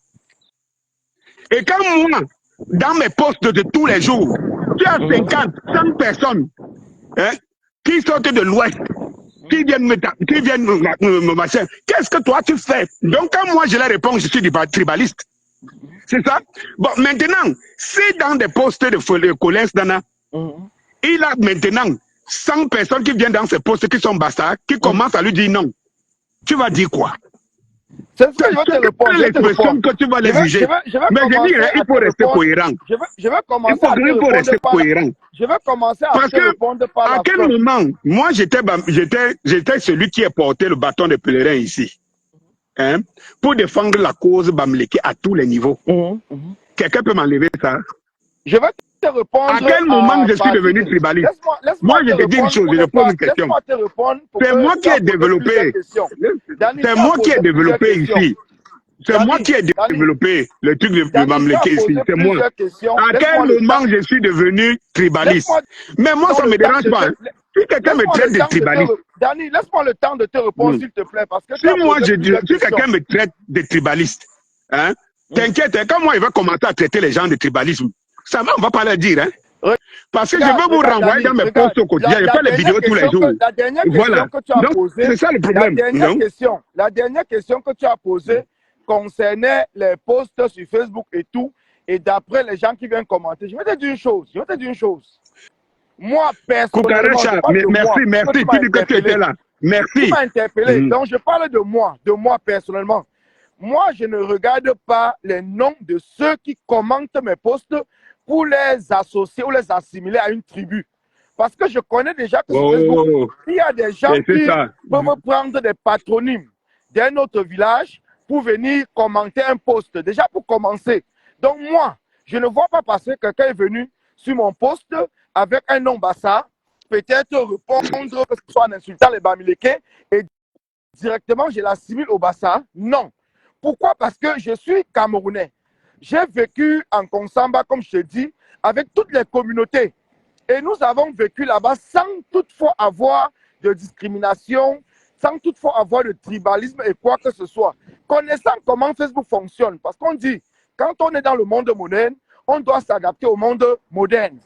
Et quand moi, dans mes posts de tous les jours, tu as 50, 100 personnes qui sortent de l'Ouest, qui viennent me machin. Qu'est-ce que toi tu fais? Donc quand moi je leur réponds, je suis tribaliste. C'est ça? Bon, maintenant, si dans des postes de Collins Dana, il a maintenant 100 personnes qui viennent dans ces postes qui sont bastards, qui commencent à lui dire non. Tu vas dire quoi? C'est ce que je vais te répondre. L'expression que tu vas les juger. Mais je dis, il faut rester cohérent. Je vais commencer à te rester cohérent. Je vais commencer à te répondre par la à quel moment, moi j'étais celui qui a porté le bâton de pèlerin ici. Hein, pour défendre la cause Bamileke à tous les niveaux. Quelqu'un peut m'enlever ça? Je vais te répondre. À quel moment je suis devenu tribaliste? Moi, je te dis une chose, je te pose une question. C'est moi qui ai développé. C'est moi qui ai développé ici. C'est moi qui ai développé le truc de Bamileke ici. C'est moi. À quel moment je suis devenu tribaliste? Mais moi, ça ne me dérange pas. Si quelqu'un me traite de tribaliste. Danny, laisse-moi le temps de te répondre, s'il te plaît. Parce que si quelqu'un me traite de tribaliste, hein, t'inquiète, quand moi, il va commencer à traiter les gens de tribalisme, ça va, on va pas leur dire. Hein. Parce que je veux vous renvoyer dans mes posts au quotidien. Je fais les vidéos tous les jours. La dernière Voilà. question que tu as Donc, posée, c'est ça le problème. la dernière question que tu as posée concernait les posts sur Facebook et tout, et d'après les gens qui viennent commenter. Je vais te dire une chose. Moi, personnellement, je parle de moi. Merci. Tu dis que tu étais là. Merci. Tu m'as interpellé. Donc, je parle de moi personnellement. Moi, je ne regarde pas les noms de ceux qui commentent mes posts pour les associer ou les assimiler à une tribu. Parce que je connais déjà que sur Facebook, il y a des gens qui peuvent prendre des patronymes d'un autre village pour venir commenter un post. Déjà pour commencer. Donc moi, je ne vois pas passer quelqu'un est venu sur mon post avec un nom Bassa, peut-être répondre que ce soit en insultant les Bamileke et directement je l'assimile au Bassa. Non. Pourquoi? Parce que je suis Camerounais. J'ai vécu en Konsamba, comme je te dis, avec toutes les communautés. Et nous avons vécu là-bas sans toutefois avoir de discrimination, sans toutefois avoir de tribalisme et quoi que ce soit. Connaissant comment Facebook fonctionne, parce qu'on dit, quand on est dans le monde moderne, on doit s'adapter au monde moderne.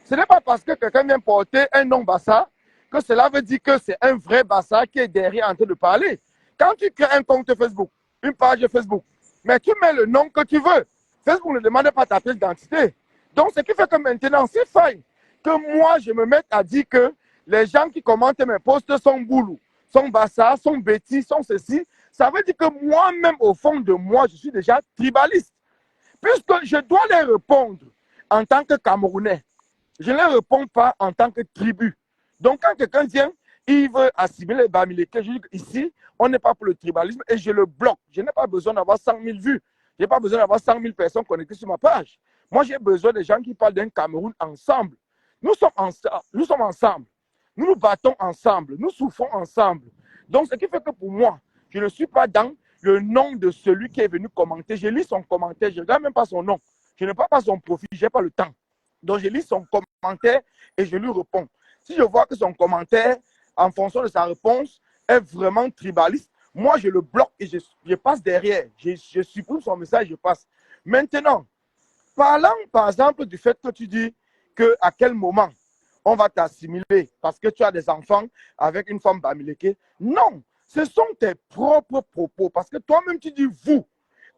Ce n'est pas parce que quelqu'un vient porter un nom Bassa que cela veut dire que c'est un vrai Bassa qui est derrière en train de parler. Quand tu crées un compte Facebook, une page Facebook, mais tu mets le nom que tu veux, Facebook ne demande pas ta pièce d'identité. Donc, ce qui fait que maintenant, s'il faille que moi, je me mette à dire que les gens qui commentent mes posts sont boulous, sont Bassa, sont bêtis, sont ceci, ça veut dire que moi-même, au fond de moi, je suis déjà tribaliste. Puisque je dois les répondre en tant que Camerounais. Je ne les réponds pas en tant que tribu. Donc, quand quelqu'un vient, il veut assimiler les Bamileke, je dis ici, on n'est pas pour le tribalisme et je le bloque. Je n'ai pas besoin d'avoir 100 000 vues. Je n'ai pas besoin d'avoir 100 000 personnes connectées sur ma page. Moi, j'ai besoin des gens qui parlent d'un Cameroun ensemble. Nous sommes ensemble. Nous nous battons ensemble. Nous souffrons ensemble. Donc, ce qui fait que pour moi, je ne suis pas dans le nom de celui qui est venu commenter. Je lis son commentaire. Je ne regarde même pas son nom. Je ne vois pas son profil. Je n'ai pas le temps. Donc, je lis son commentaire et je lui réponds. Si je vois que son commentaire, en fonction de sa réponse, est vraiment tribaliste, moi, je le bloque et je passe derrière. Je supprime son message, je passe. Maintenant, parlant, par exemple, du fait que tu dis qu'à quel moment on va t'assimiler parce que tu as des enfants avec une femme Bamileke. Non, ce sont tes propres propos. Parce que toi-même, tu dis vous.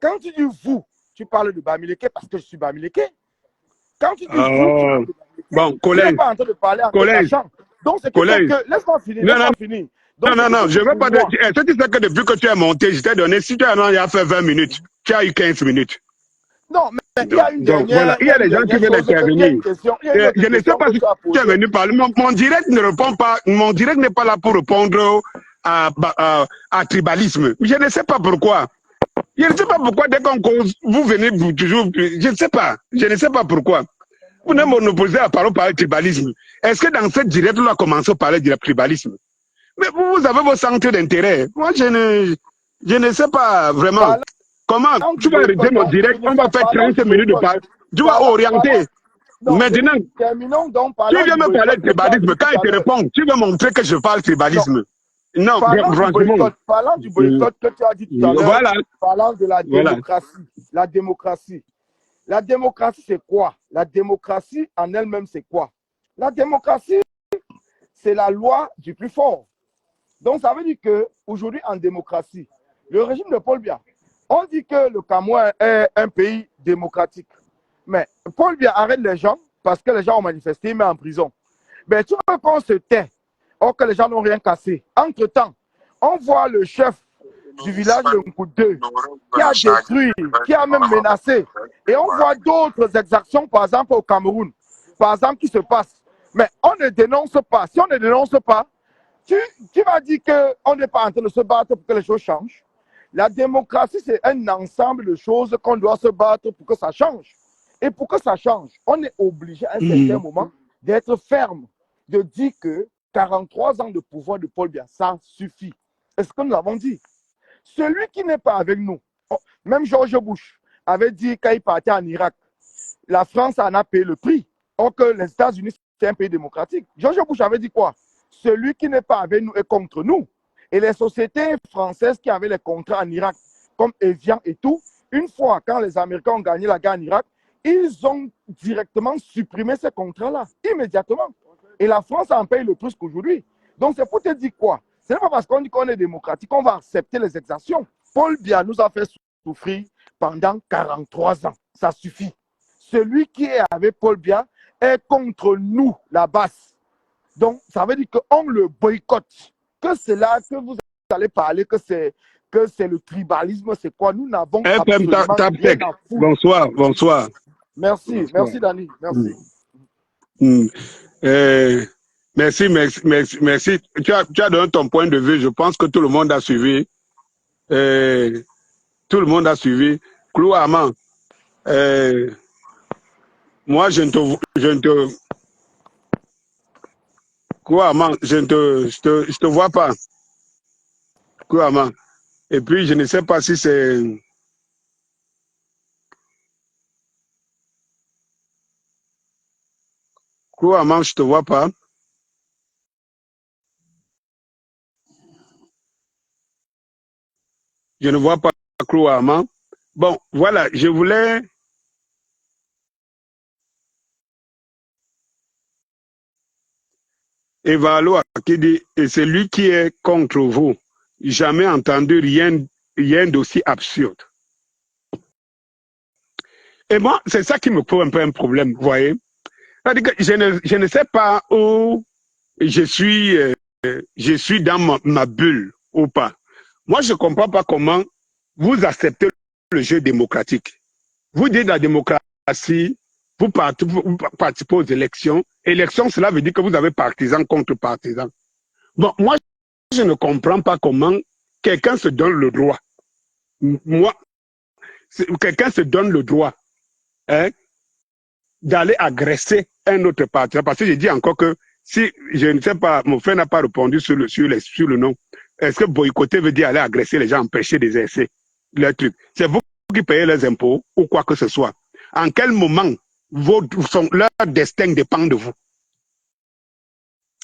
Quand tu dis vous, tu parles de Bamileke parce que je suis Bamileke. Quand tu dis vous, tu parles de Bamileke, tu n'es pas en train de parler en t'attachant. Donc, c'est que laisse-moi finir, Non, je ne veux pas dire. Est-ce que tu sais que depuis que tu es monté, je t'ai donné, si tu as il a fait 20 minutes, tu as eu 15 minutes. Non, mais il y a une dernière. Voilà, il y a des gens qui veulent intervenir. Je ne sais pas si tu es venu parler. Mon direct ne répond pas. Mon direct n'est pas là pour répondre à tribalisme. Je ne sais pas pourquoi. Je ne sais pas pourquoi dès qu'on cause, vous venez vous toujours. Je ne sais pas. Je ne sais pas pourquoi. Vous ne m'opposez à parler de tribalisme. Est-ce que dans cette direct, on a commencé à parler de tribalisme? Mais vous avez vos centres d'intérêt. Moi, je ne sais pas vraiment. Comment tu vas arrêter mon direct? On va faire 30 minutes de parole. Tu vas orienter. Maintenant, tu viens me parler de tribalisme. Quand il te répond, tu veux montrer que je parle de tribalisme. Non, franchement. Parlant du boycott que tu as dit tout à l'heure, voilà. parlant de la démocratie. La démocratie. La démocratie, c'est quoi? La démocratie en elle-même, c'est quoi? La démocratie, c'est la loi du plus fort. Donc, ça veut dire qu'aujourd'hui, en démocratie, le régime de Paul Biya, on dit que le Cameroun est un pays démocratique. Mais Paul Biya arrête les gens parce que les gens ont manifesté, il met en prison. Mais tu veux qu'on se tait, or que les gens n'ont rien cassé. Entre-temps, on voit le chef du village de Nkoudé qui a détruit, qui a même menacé. Et on voit d'autres exactions, par exemple au Cameroun, par exemple, qui se passent. Mais on ne dénonce pas. Si on ne dénonce pas, tu vas dire qu'on n'est pas en train de se battre pour que les choses changent. La démocratie, c'est un ensemble de choses qu'on doit se battre pour que ça change. Et pour que ça change, on est obligé à un certain moment d'être ferme, de dire que 43 ans de pouvoir de Paul Biya, ça suffit. C'est ce que nous avons dit. Celui qui n'est pas avec nous, même George Bush avait dit quand il partait en Irak, la France en a payé le prix. Or que les États-Unis, c'est un pays démocratique. George Bush avait dit quoi? Celui qui n'est pas avec nous est contre nous. Et les sociétés françaises qui avaient les contrats en Irak, comme Evian et tout, une fois quand les Américains ont gagné la guerre en Irak, ils ont directement supprimé ces contrats-là, immédiatement. Et la France en paye le plus qu'aujourd'hui. Donc, c'est pour te dire quoi? Ce n'est pas parce qu'on dit qu'on est démocratique qu'on va accepter les exactions. Paul Biya nous a fait souffrir pendant 43 ans. Ça suffit. Celui qui est avec Paul Biya est contre nous, la base. Donc, ça veut dire qu'on le boycotte. Que c'est là que vous allez parler, que c'est le tribalisme, c'est quoi? Nous n'avons absolument rien à foutre. Bonsoir, bonsoir. Merci, bonsoir. Merci Dani, merci. Merci. Tu as donné ton point de vue. Je pense que tout le monde a suivi. Tout le monde a suivi. Clou Armand, moi, je ne te vois pas. Clou Armand. Et puis, je ne sais pas si c'est... Clou Armand, je ne te vois pas. Je ne vois pas Clou Armand. Bon, voilà, je voulais... Evalo qui dit, et c'est lui qui est contre vous. Jamais entendu rien d'aussi absurde. Et moi, c'est ça qui me pose un peu un problème, vous voyez. C'est-à-dire que je ne sais pas où je suis dans ma bulle ou pas. Moi, je ne comprends pas comment vous acceptez le jeu démocratique. Vous dites la démocratie, vous participez aux élections. Élections, cela veut dire que vous avez partisans contre partisans. Bon, moi, je ne comprends pas comment quelqu'un se donne le droit. Moi, quelqu'un se donne le droit d'aller agresser un autre partisan. Parce que je dis encore que si, je ne sais pas, mon frère n'a pas répondu sur le nom. Est-ce que boycotter veut dire aller agresser les gens, empêcher d'exercer leur truc? C'est vous qui payez les impôts ou quoi que ce soit. En quel moment leur destin dépend de vous?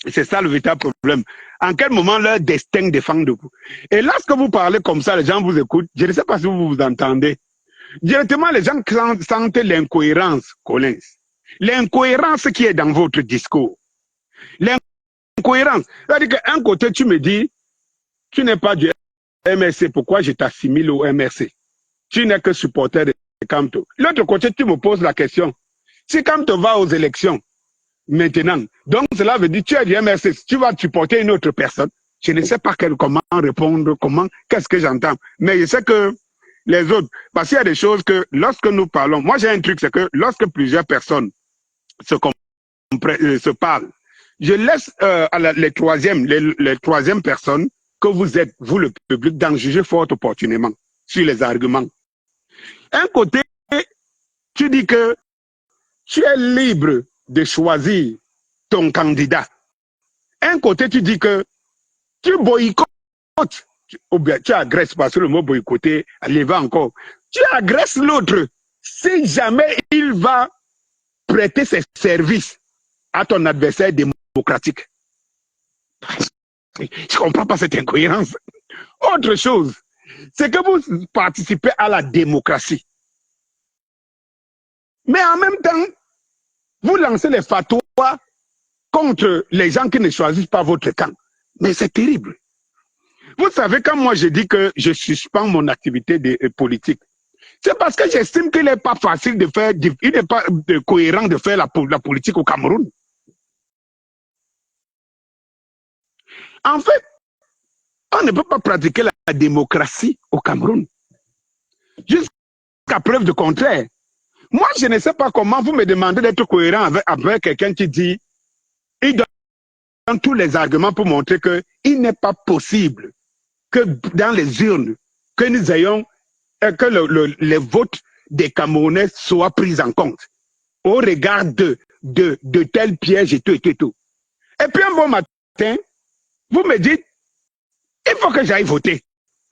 C'est ça le véritable problème. En quel moment leur destin dépend de vous? Et lorsque vous parlez comme ça, les gens vous écoutent. Je ne sais pas si vous vous entendez. Directement, les gens sentent l'incohérence, Collins. L'incohérence qui est dans votre discours. L'incohérence. C'est-à-dire qu'un côté, tu me dis, tu n'es pas du MRC, pourquoi je t'assimile au MRC? Tu n'es que supporter de Kamto. L'autre côté, tu me poses la question. Si Kamto va aux élections, maintenant, donc cela veut dire que tu es du MRC, tu vas supporter une autre personne. Je ne sais pas comment répondre, qu'est-ce que j'entends. Mais je sais que les autres, parce qu'il y a des choses que lorsque nous parlons, moi j'ai un truc, c'est que lorsque plusieurs personnes se parlent, je laisse les troisièmes personnes que vous êtes, vous le public, d'en juger fort opportunément sur les arguments. Un côté, tu dis que tu es libre de choisir ton candidat. Un côté, tu dis que tu boycottes, ou bien tu agresses, parce que le mot boycotter, il va encore. Tu agresses l'autre si jamais il va prêter ses services à ton adversaire démocratique. Je ne comprends pas cette incohérence. Autre chose, c'est que vous participez à la démocratie. Mais en même temps, vous lancez les fatwas contre les gens qui ne choisissent pas votre camp. Mais c'est terrible. Vous savez, quand moi je dis que je suspends mon activité politique, c'est parce que j'estime qu'il n'est pas facile de faire, il n'est pas cohérent de faire la politique au Cameroun. En fait, on ne peut pas pratiquer la démocratie au Cameroun. Jusqu'à preuve du contraire. Moi, je ne sais pas comment vous me demandez d'être cohérent avec quelqu'un qui dit, il donne tous les arguments pour montrer qu'il n'est pas possible que dans les urnes, que nous ayons, que les votes des Camerounais soient pris en compte au regard de tels pièges et tout, et tout, et tout. Et puis un bon matin, vous me dites, il faut que j'aille voter.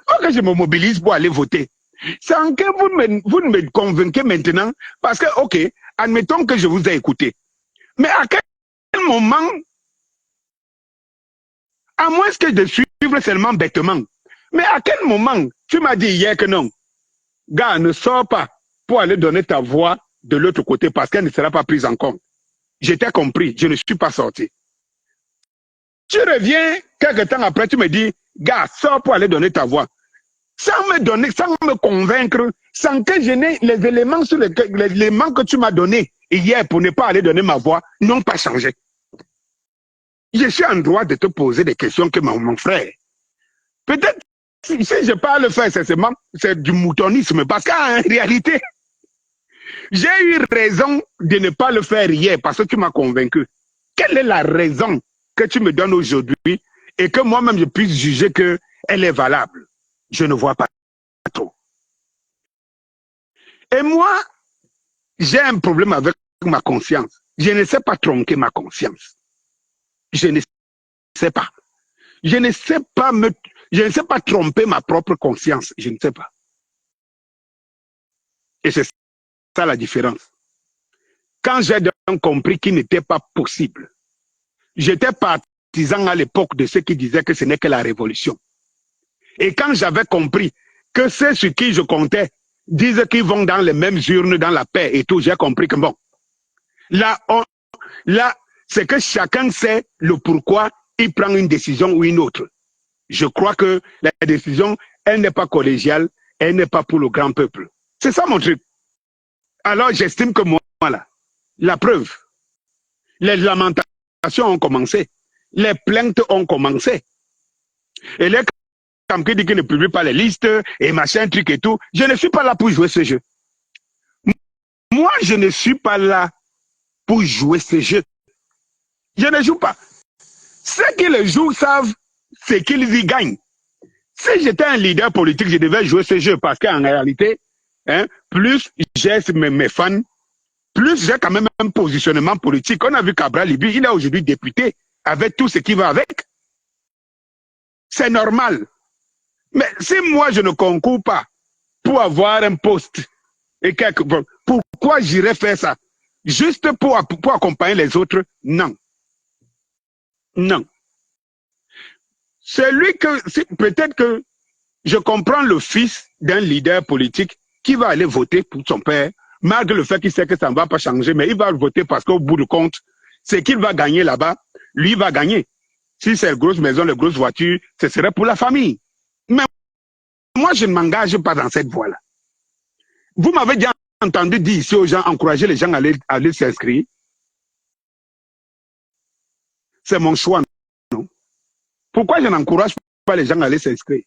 Il faut que je me mobilise pour aller voter. Sans que vous ne me convainquez maintenant, parce que, ok, admettons que je vous ai écouté. Mais à quel moment, à moins que de suivre seulement bêtement, mais à quel moment tu m'as dit hier que non, gars, ne sors pas pour aller donner ta voix de l'autre côté parce qu'elle ne sera pas prise en compte. J'étais compris, je ne suis pas sorti. Tu reviens, quelques temps après, tu me dis, gars, sors pour aller donner ta voix. Sans me convaincre, sans que je n'ai les éléments que tu m'as donnés hier pour ne pas aller donner ma voix, n'ont pas changé. Je suis en droit de te poser des questions que mon frère. Peut-être, si je parle faire, c'est du moutonisme, parce qu'en réalité, j'ai eu raison de ne pas le faire hier parce que tu m'as convaincu. Quelle est la raison que tu me donnes aujourd'hui et que moi-même je puisse juger qu'elle est valable? Je ne vois pas trop. Et moi, j'ai un problème avec ma conscience. Je ne sais pas tronquer ma conscience. Je ne sais pas. Je ne sais pas tromper ma propre conscience. Je ne sais pas. Et c'est ça la différence. Quand j'ai donc compris qu'il n'était pas possible, j'étais partisan à l'époque de ceux qui disaient que ce n'est que la révolution. Et quand j'avais compris que ceux sur qui je comptais disent qu'ils vont dans les mêmes urnes, dans la paix et tout, j'ai compris que bon, là, c'est que chacun sait le pourquoi il prend une décision ou une autre. Je crois que la décision, elle n'est pas collégiale, elle n'est pas pour le grand peuple. C'est ça mon truc. Alors j'estime que moi, là, la preuve, les lamentations ont commencé, les plaintes ont commencé. Et les comme qui dit qu'il ne publie pas les listes et machin, truc et tout, je ne suis pas là pour jouer ce jeu. Moi, je ne suis pas là pour jouer ce jeu. Je ne joue pas. Ceux qui le jouent savent ce qu'ils y gagnent. Si j'étais un leader politique, je devais jouer ce jeu parce qu'en réalité, plus j'ai mes fans, plus j'ai quand même un positionnement politique. On a vu Cabral Libye, il est aujourd'hui député avec tout ce qui va avec. C'est normal. Mais si moi je ne concours pas pour avoir un poste, et pourquoi j'irais faire ça? Juste pour accompagner les autres? Non. Non. Peut-être que je comprends le fils d'un leader politique qui va aller voter pour son père, malgré le fait qu'il sait que ça ne va pas changer, mais il va voter parce qu'au bout du compte, ce qu'il va gagner là-bas, lui va gagner. Si c'est une grosse maison, les grosses voitures, ce serait pour la famille. Mais moi, je ne m'engage pas dans cette voie-là. Vous m'avez déjà entendu dire ici aux gens, encourager les gens à aller s'inscrire. C'est mon choix, non? Pourquoi je n'encourage pas les gens à aller s'inscrire?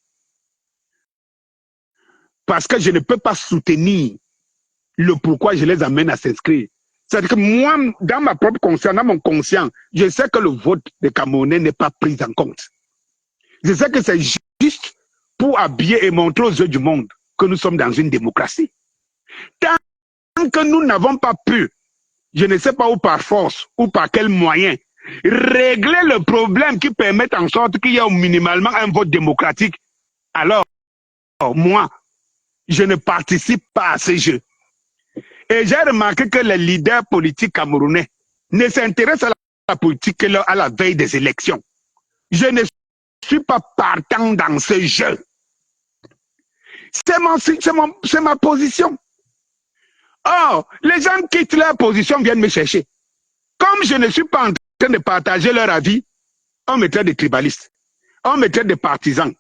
Parce que je ne peux pas soutenir le pourquoi je les amène à s'inscrire. C'est-à-dire que moi, dans ma propre conscience, dans mon conscient, je sais que le vote des Camerounais n'est pas pris en compte. Je sais que c'est juste pour habiller et montrer aux yeux du monde que nous sommes dans une démocratie. Tant que nous n'avons pas pu, je ne sais pas où par force ou par quel moyen, régler le problème qui permet en sorte qu'il y ait minimalement un vote démocratique, alors moi, je ne participe pas à ce jeu. Et j'ai remarqué que les leaders politiques camerounais ne s'intéressent à la politique que à la veille des élections. Je ne suis pas partant dans ce jeu. C'est ma position. Or, les gens quittent leur position, viennent me chercher. Comme je ne suis pas en train de partager leur avis, on me traite de tribaliste. On me traite de partisan.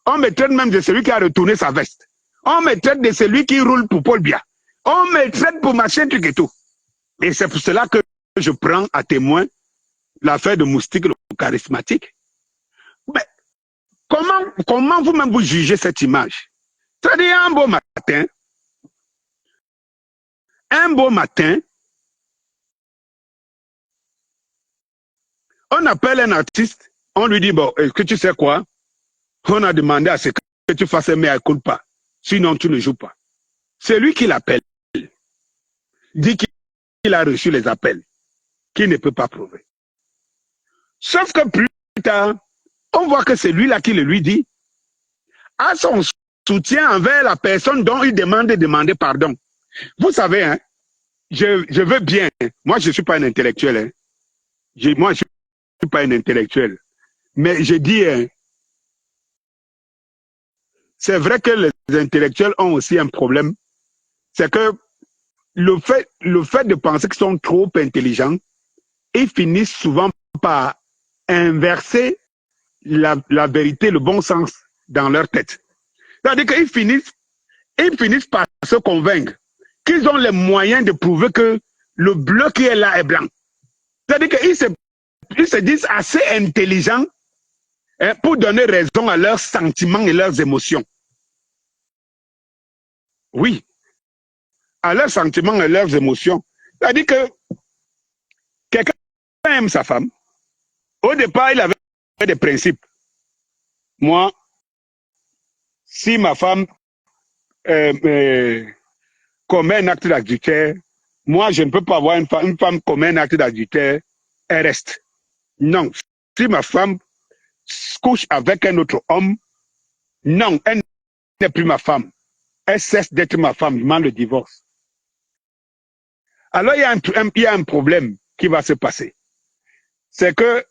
On me traite même de celui qui a retourné sa veste. On me traite de celui qui roule pour Paul Biya. On me traite pour machin truc et tout. Et c'est pour cela que je prends à témoin l'affaire de Moustique, le charismatique. Mais comment vous-même vous jugez cette image? C'est-à-dire un beau matin, on appelle un artiste, on lui dit, bon, est-ce que tu sais quoi? On a demandé à ce que tu fasses un mea culpa, sinon tu ne joues pas. C'est lui qui l'appelle, dit qu'il a reçu les appels, qu'il ne peut pas prouver. Sauf que plus tard, on voit que c'est lui-là qui le lui dit, à son soutien envers la personne dont il demande de demander pardon. Vous savez, hein, je veux bien, moi je ne suis pas un intellectuel, hein. Moi je ne suis pas un intellectuel, mais je dis, hein, c'est vrai que les intellectuels ont aussi un problème, c'est que le fait de penser qu'ils sont trop intelligents, ils finissent souvent par inverser la vérité, le bon sens dans leur tête. C'est-à-dire qu'ils finissent par se convaincre qu'ils ont les moyens de prouver que le bleu qui est là est blanc. C'est-à-dire qu'ils se disent assez intelligents, hein, pour donner raison à leurs sentiments et leurs émotions. Oui, à leurs sentiments et leurs émotions. C'est-à-dire que quelqu'un aime sa femme. Au départ, il avait des principes. Moi, si ma femme commet un acte d'adultère, moi, je ne peux pas avoir une femme commet un acte d'adultère, elle reste. Non. Si ma femme couche avec un autre homme, non, elle n'est plus ma femme. Elle cesse d'être ma femme, je demande le divorce. Alors, il y a un problème qui va se passer. C'est que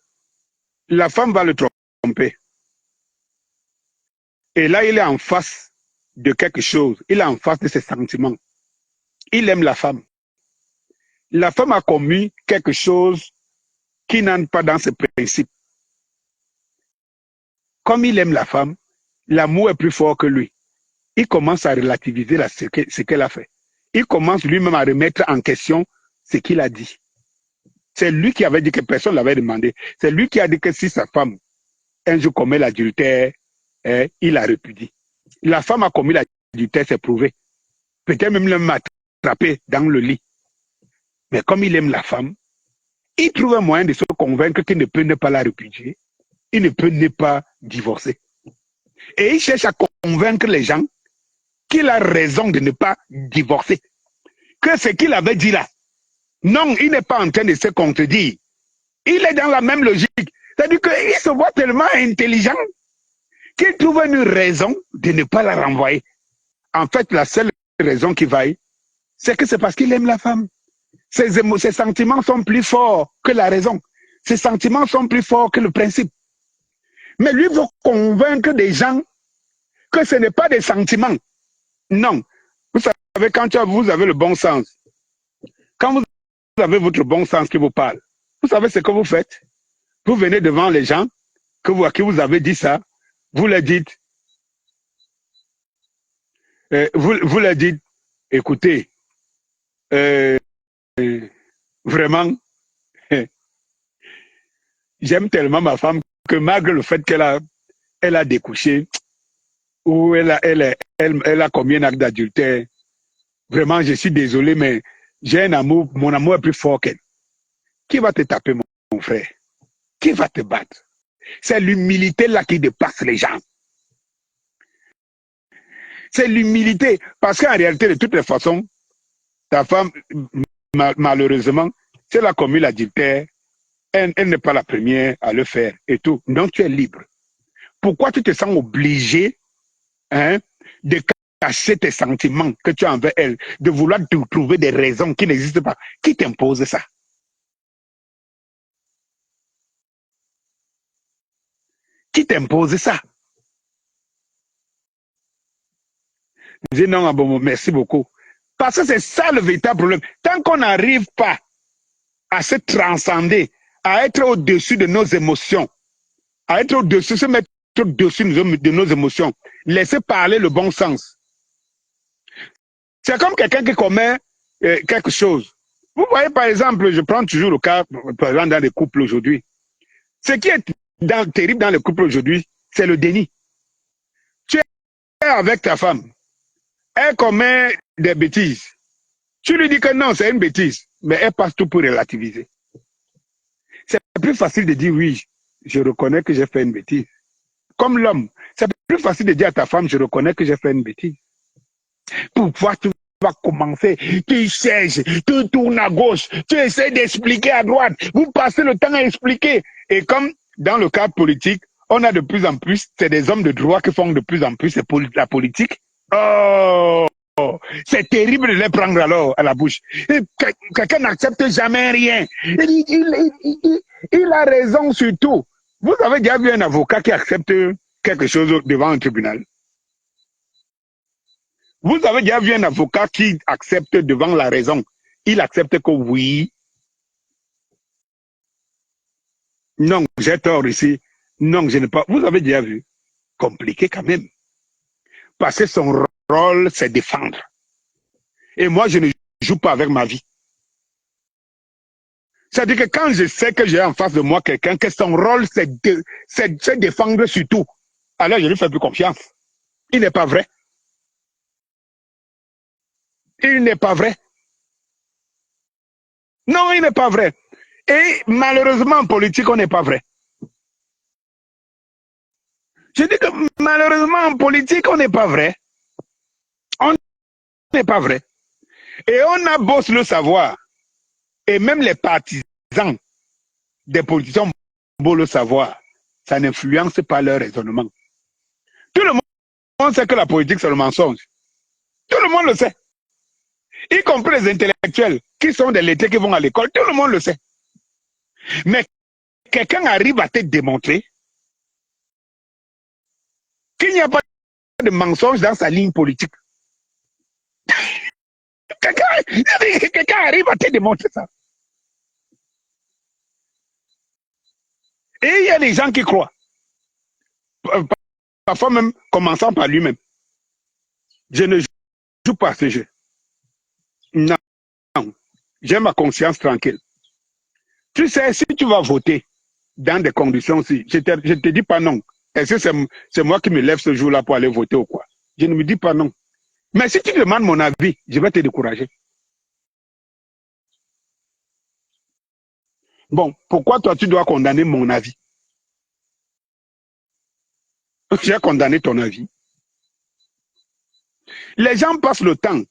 la femme va le tromper. Et là, il est en face de quelque chose. Il est en face de ses sentiments. Il aime la femme. La femme a commis quelque chose qui n'entre pas dans ses principes. Comme il aime la femme, l'amour est plus fort que lui. Il commence à relativiser ce qu'elle a fait. Il commence lui-même à remettre en question ce qu'il a dit. C'est lui qui avait dit que personne ne l'avait demandé. C'est lui qui a dit que si sa femme, un jour commet l'adultère, il la répudie. La femme a commis l'adultère, c'est prouvé. Peut-être même l'a attrapé dans le lit. Mais comme il aime la femme, il trouve un moyen de se convaincre qu'il ne peut ne pas la répudier. Il ne peut ne pas divorcer. Et il cherche à convaincre les gens qu'il a raison de ne pas divorcer. Que ce qu'il avait dit là, non, il n'est pas en train de se contredire. Il est dans la même logique. C'est-à-dire qu'il se voit tellement intelligent qu'il trouve une raison de ne pas la renvoyer. En fait, la seule raison qui vaille, c'est que c'est parce qu'il aime la femme. Ses sentiments sont plus forts que la raison. Ses sentiments sont plus forts que le principe. Mais lui veut convaincre des gens que ce n'est pas des sentiments. Non. Vous savez, quand vous avez le bon sens, quand vous avez votre bon sens qui vous parle, vous savez ce que vous faites? Vous venez devant les gens à qui vous avez dit ça, vous leur dites, vous leur dites, écoutez, vraiment, j'aime tellement ma femme que malgré le fait qu'elle a découché, ou elle a commis un acte d'adultère, vraiment, je suis désolé, mais j'ai un amour, mon amour est plus fort qu'elle. Qui va te taper, mon frère? Qui va te battre? C'est l'humilité là qui dépasse les gens. C'est l'humilité. Parce qu'en réalité, de toutes les façons, ta femme, malheureusement, si elle a commis l'adultère, elle n'est pas la première à le faire et tout. Donc, tu es libre. Pourquoi tu te sens obligé, hein, de cacher tes sentiments que tu as envers elle, de vouloir trouver des raisons qui n'existent pas? Qui t'impose ça? Qui t'impose ça? Je dis non, bon, merci beaucoup. Parce que c'est ça le véritable problème. Tant qu'on n'arrive pas à se transcender, à être au-dessus de nos émotions, à être au-dessus, se mettre au-dessus de nos émotions, laisser parler le bon sens. C'est comme quelqu'un qui commet quelque chose. Vous voyez, par exemple, je prends toujours le cas, par exemple, dans les couples aujourd'hui. Ce qui est terrible dans les couples aujourd'hui, c'est le déni. Tu es avec ta femme, elle commet des bêtises. Tu lui dis que non, c'est une bêtise, mais elle passe tout pour relativiser. C'est plus facile de dire oui, je reconnais que j'ai fait une bêtise. Comme l'homme, c'est plus facile de dire à ta femme, je reconnais que j'ai fait une bêtise. Pourquoi tu vas commencer, tu cherches, tu tournes à gauche, tu essaies d'expliquer à droite, vous passez le temps à expliquer. Et comme dans le cas politique, on a de plus en plus, c'est des hommes de droit qui font de plus en plus la politique. Oh, c'est terrible de les prendre alors à la bouche. Quelqu'un n'accepte jamais rien. Il a raison sur tout. Vous avez déjà vu un avocat qui accepte quelque chose devant un tribunal? Vous avez déjà vu un avocat qui accepte devant la raison. Il accepte que oui. Non, j'ai tort ici. Non, je n'ai pas. Vous avez déjà vu. Compliqué quand même. Parce que son rôle, c'est défendre. Et moi, je ne joue pas avec ma vie. C'est-à-dire que quand je sais que j'ai en face de moi quelqu'un, que son rôle, c'est défendre surtout, alors je ne lui fais plus confiance. Il n'est pas vrai. Il n'est pas vrai. Non, il n'est pas vrai. Et malheureusement, en politique, on n'est pas vrai. Je dis que malheureusement, en politique, on n'est pas vrai. On n'est pas vrai. Et on a beau le savoir. Et même les partisans des politiciens ont beau le savoir. Ça n'influence pas leur raisonnement. Tout le monde sait que la politique, c'est le mensonge. Tout le monde le sait. Y compris les intellectuels qui sont des lettrés qui vont à l'école. Tout le monde le sait. Mais quelqu'un arrive à te démontrer qu'il n'y a pas de mensonge dans sa ligne politique. Quelqu'un arrive à te démontrer ça. Et il y a des gens qui croient. Parfois même, commençant par lui-même. Je ne joue pas à ce jeu. Non. J'ai ma conscience tranquille. Tu sais, si tu vas voter dans des conditions, si je te dis pas non. Est-ce que c'est moi qui me lève ce jour-là pour aller voter ou quoi? Je ne me dis pas non. Mais si tu demandes mon avis, je vais te décourager. Bon, pourquoi toi tu dois condamner mon avis? J'ai condamné ton avis. Les gens passent le temps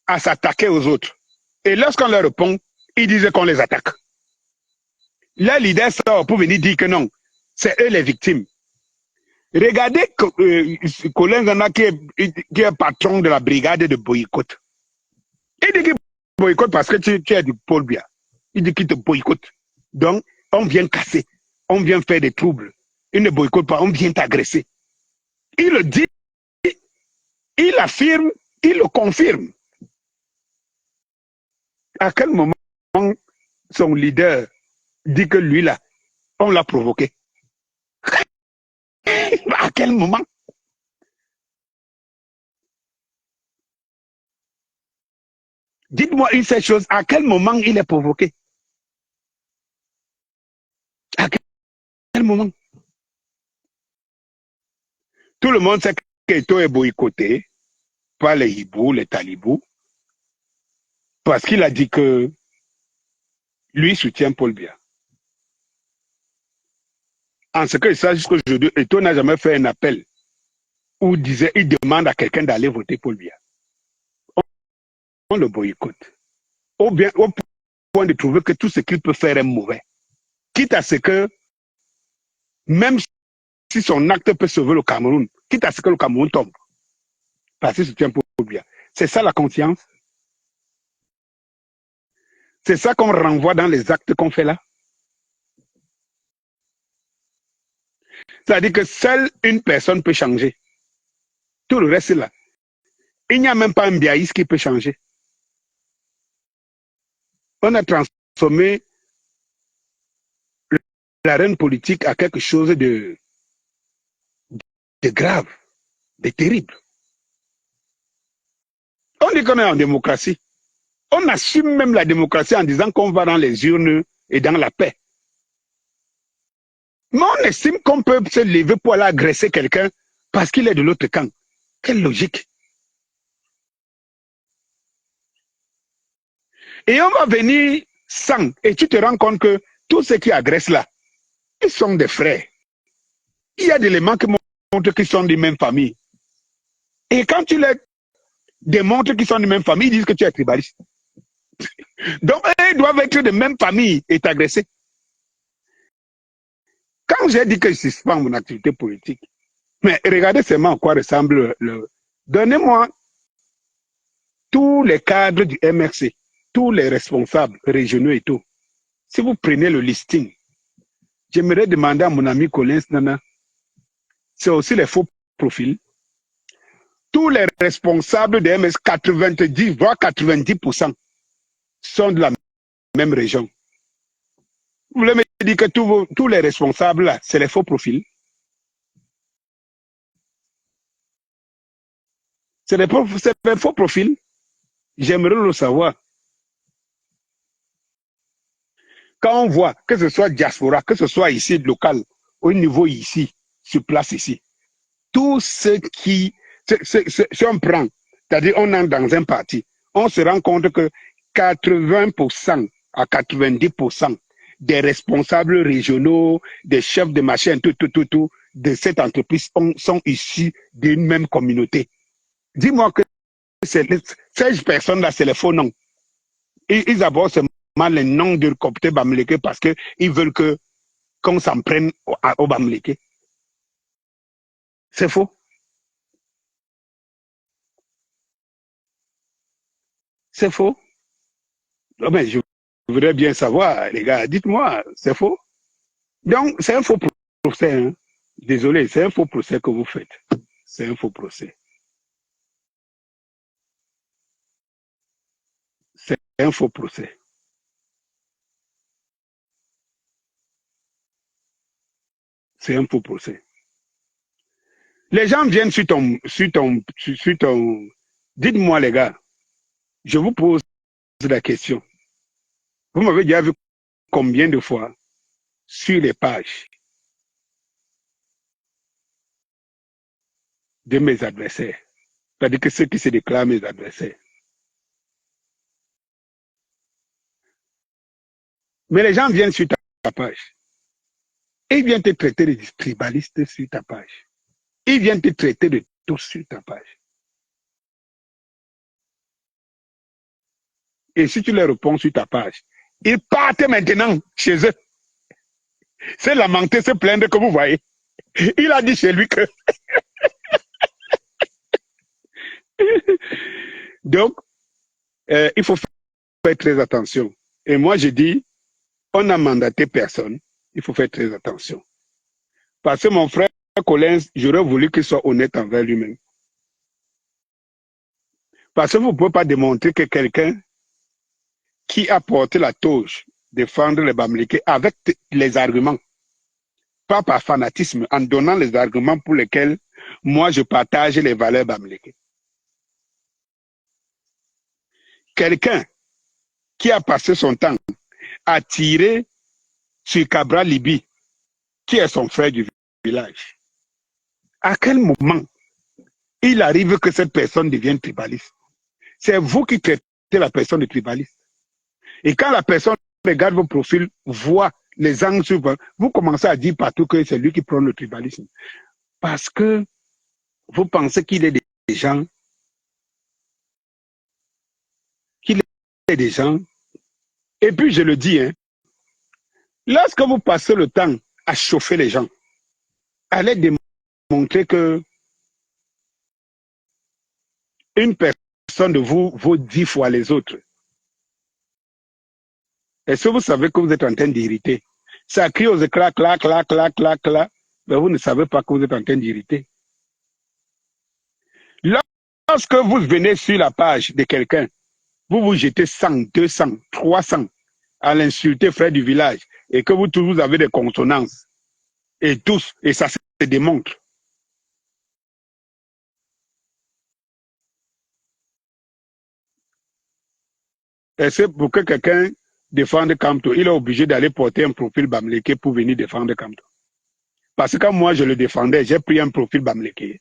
à s'attaquer aux autres. Et lorsqu'on leur répond, ils disent qu'on les attaque. Là, l'idée sort pour venir dire que non, c'est eux les victimes. Regardez Colin Zana qui est patron de la brigade de boycott. Il dit qu'il boycotte parce que tu es du Paul Biya. Il dit qu'il te boycotte. Donc, on vient casser. On vient faire des troubles. Il ne boycotte pas, on vient t'agresser. Il le dit, il affirme, il le confirme. À quel moment son leader dit que lui là, on l'a provoqué? À quel moment? Dites-moi une seule chose, à quel moment il est provoqué? À quel moment? Tout le monde sait qu'Eto est boycotté par les hiboux, les talibous, parce qu'il a dit que lui soutient Paul Biya. En ce que ça, jusqu'aujourd'hui, Eto n'a jamais fait un appel où il demande à quelqu'un d'aller voter Paul Biya. On le boycotte. Au point de trouver que tout ce qu'il peut faire est mauvais. Quitte à ce que, même si son acte peut sauver le Cameroun, quitte à ce que le Cameroun tombe, parce qu'il soutient Paul Biya. C'est ça la conscience. C'est ça qu'on renvoie dans les actes qu'on fait là. C'est-à-dire que seule une personne peut changer. Tout le reste est là. Il n'y a même pas un biaïs qui peut changer. On a transformé l'arène politique à quelque chose de grave, de terrible. On dit qu'on est en démocratie. On assume même la démocratie en disant qu'on va dans les urnes et dans la paix. Mais on estime qu'on peut se lever pour aller agresser quelqu'un parce qu'il est de l'autre camp. Quelle logique! Et on va venir sans, et tu te rends compte que tous ceux qui agressent là, ils sont des frères. Il y a des éléments qui montrent qu'ils sont d'une même famille. Et quand tu les démontres qu'ils sont d'une même famille, ils disent que tu es tribaliste. Donc, ils doivent être de même famille et t'agresser. Quand j'ai dit que je suspends mon activité politique, mais regardez seulement à quoi ressemble le... Donnez-moi tous les cadres du MRC, tous les responsables régionaux et tout. Si vous prenez le listing, j'aimerais demander à mon ami Collins Nana, c'est aussi les faux profils. tous les responsables de MS, 90, voire 90%, sont de la même région. Vous voulez me dire que tous les responsables, là, c'est les faux profils? C'est des faux profils? J'aimerais le savoir. Quand on voit, que ce soit diaspora, que ce soit ici, local, au niveau ici, sur place ici, tout ce qui, si on prend, c'est-à-dire on entre dans un parti, on se rend compte que 80% à 90% des responsables régionaux, des chefs de machin, tout, de cette entreprise sont issus d'une même communauté. Dis-moi que ces 16 personnes-là, c'est les faux noms. Ils abordent seulement les noms de Copte Bamileke parce qu'ils veulent qu'on s'en prenne au Bamileke. C'est faux. C'est faux. Oh ben, je voudrais bien savoir, les gars, dites-moi, c'est faux. Donc, c'est un faux procès. Hein. Désolé, c'est un faux procès que vous faites. C'est un faux procès. C'est un faux procès. C'est un faux procès. Les gens viennent sur ton... Dites-moi, les gars, je vous pose la question. Vous m'avez déjà vu combien de fois sur les pages de mes adversaires, c'est-à-dire que ceux qui se déclarent mes adversaires. Mais les gens viennent sur ta page. Et ils viennent te traiter de tribalistes sur ta page. Ils viennent te traiter de tout sur ta page. Et si tu leur réponds sur ta page, ils partent maintenant chez eux. C'est lamenter, se plaindre que vous voyez. Il a dit chez lui que... Donc, il faut faire très attention. Et moi, je dis, on n'a mandaté personne. Il faut faire très attention. Parce que mon frère Collins, j'aurais voulu qu'il soit honnête envers lui-même. Parce que vous ne pouvez pas démontrer que quelqu'un qui a porté la touche défendre les Bamileke avec les arguments, pas par fanatisme, en donnant les arguments pour lesquels moi je partage les valeurs Bamileke. Quelqu'un qui a passé son temps à tirer sur Cabral Libi, qui est son frère du village. À quel moment il arrive que cette personne devienne tribaliste? C'est vous qui traitez la personne de tribaliste. Et quand la personne regarde vos profils, voit les angles sur vous commencez à dire partout que c'est lui qui prend le tribalisme. Parce que vous pensez qu'il est des gens, et puis je le dis, hein, lorsque vous passez le temps à chauffer les gens, allez démontrer que une personne de vous vaut 10 fois les autres. Est-ce que vous savez que vous êtes en train d'irriter? Ça crie aux éclats, clac, clac, clac, clac, clac, mais vous ne savez pas que vous êtes en train d'irriter. Lorsque vous venez sur la page de quelqu'un, vous vous jetez 100, 200, 300 à l'insulter frère du village et que vous tous vous avez des consonances et tous, et ça se démontre. Et c'est pour que quelqu'un défende Kamto, il est obligé d'aller porter un profil Bamileke pour venir défendre Kamto. Parce que quand moi je le défendais, j'ai pris un profil Bamileke.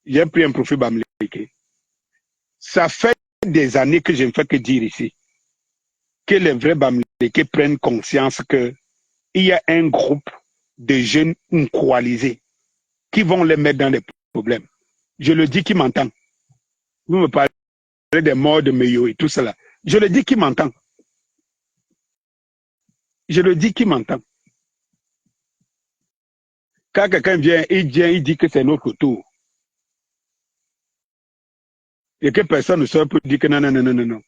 J'ai pris un profil Bamileke. Ça fait des années que je ne fais que dire ici que les vrais Bamileke prennent conscience qu'il y a un groupe de jeunes coalisés qui vont les mettre dans des problèmes. Je le dis qui m'entend. Vous me parlez des morts de Meyo et tout cela. Je le dis qui m'entend. Je le dis qui m'entend. Quand quelqu'un vient, il dit que c'est notre tour. Et que personne ne saurait pour dire que non, non, non, non, non.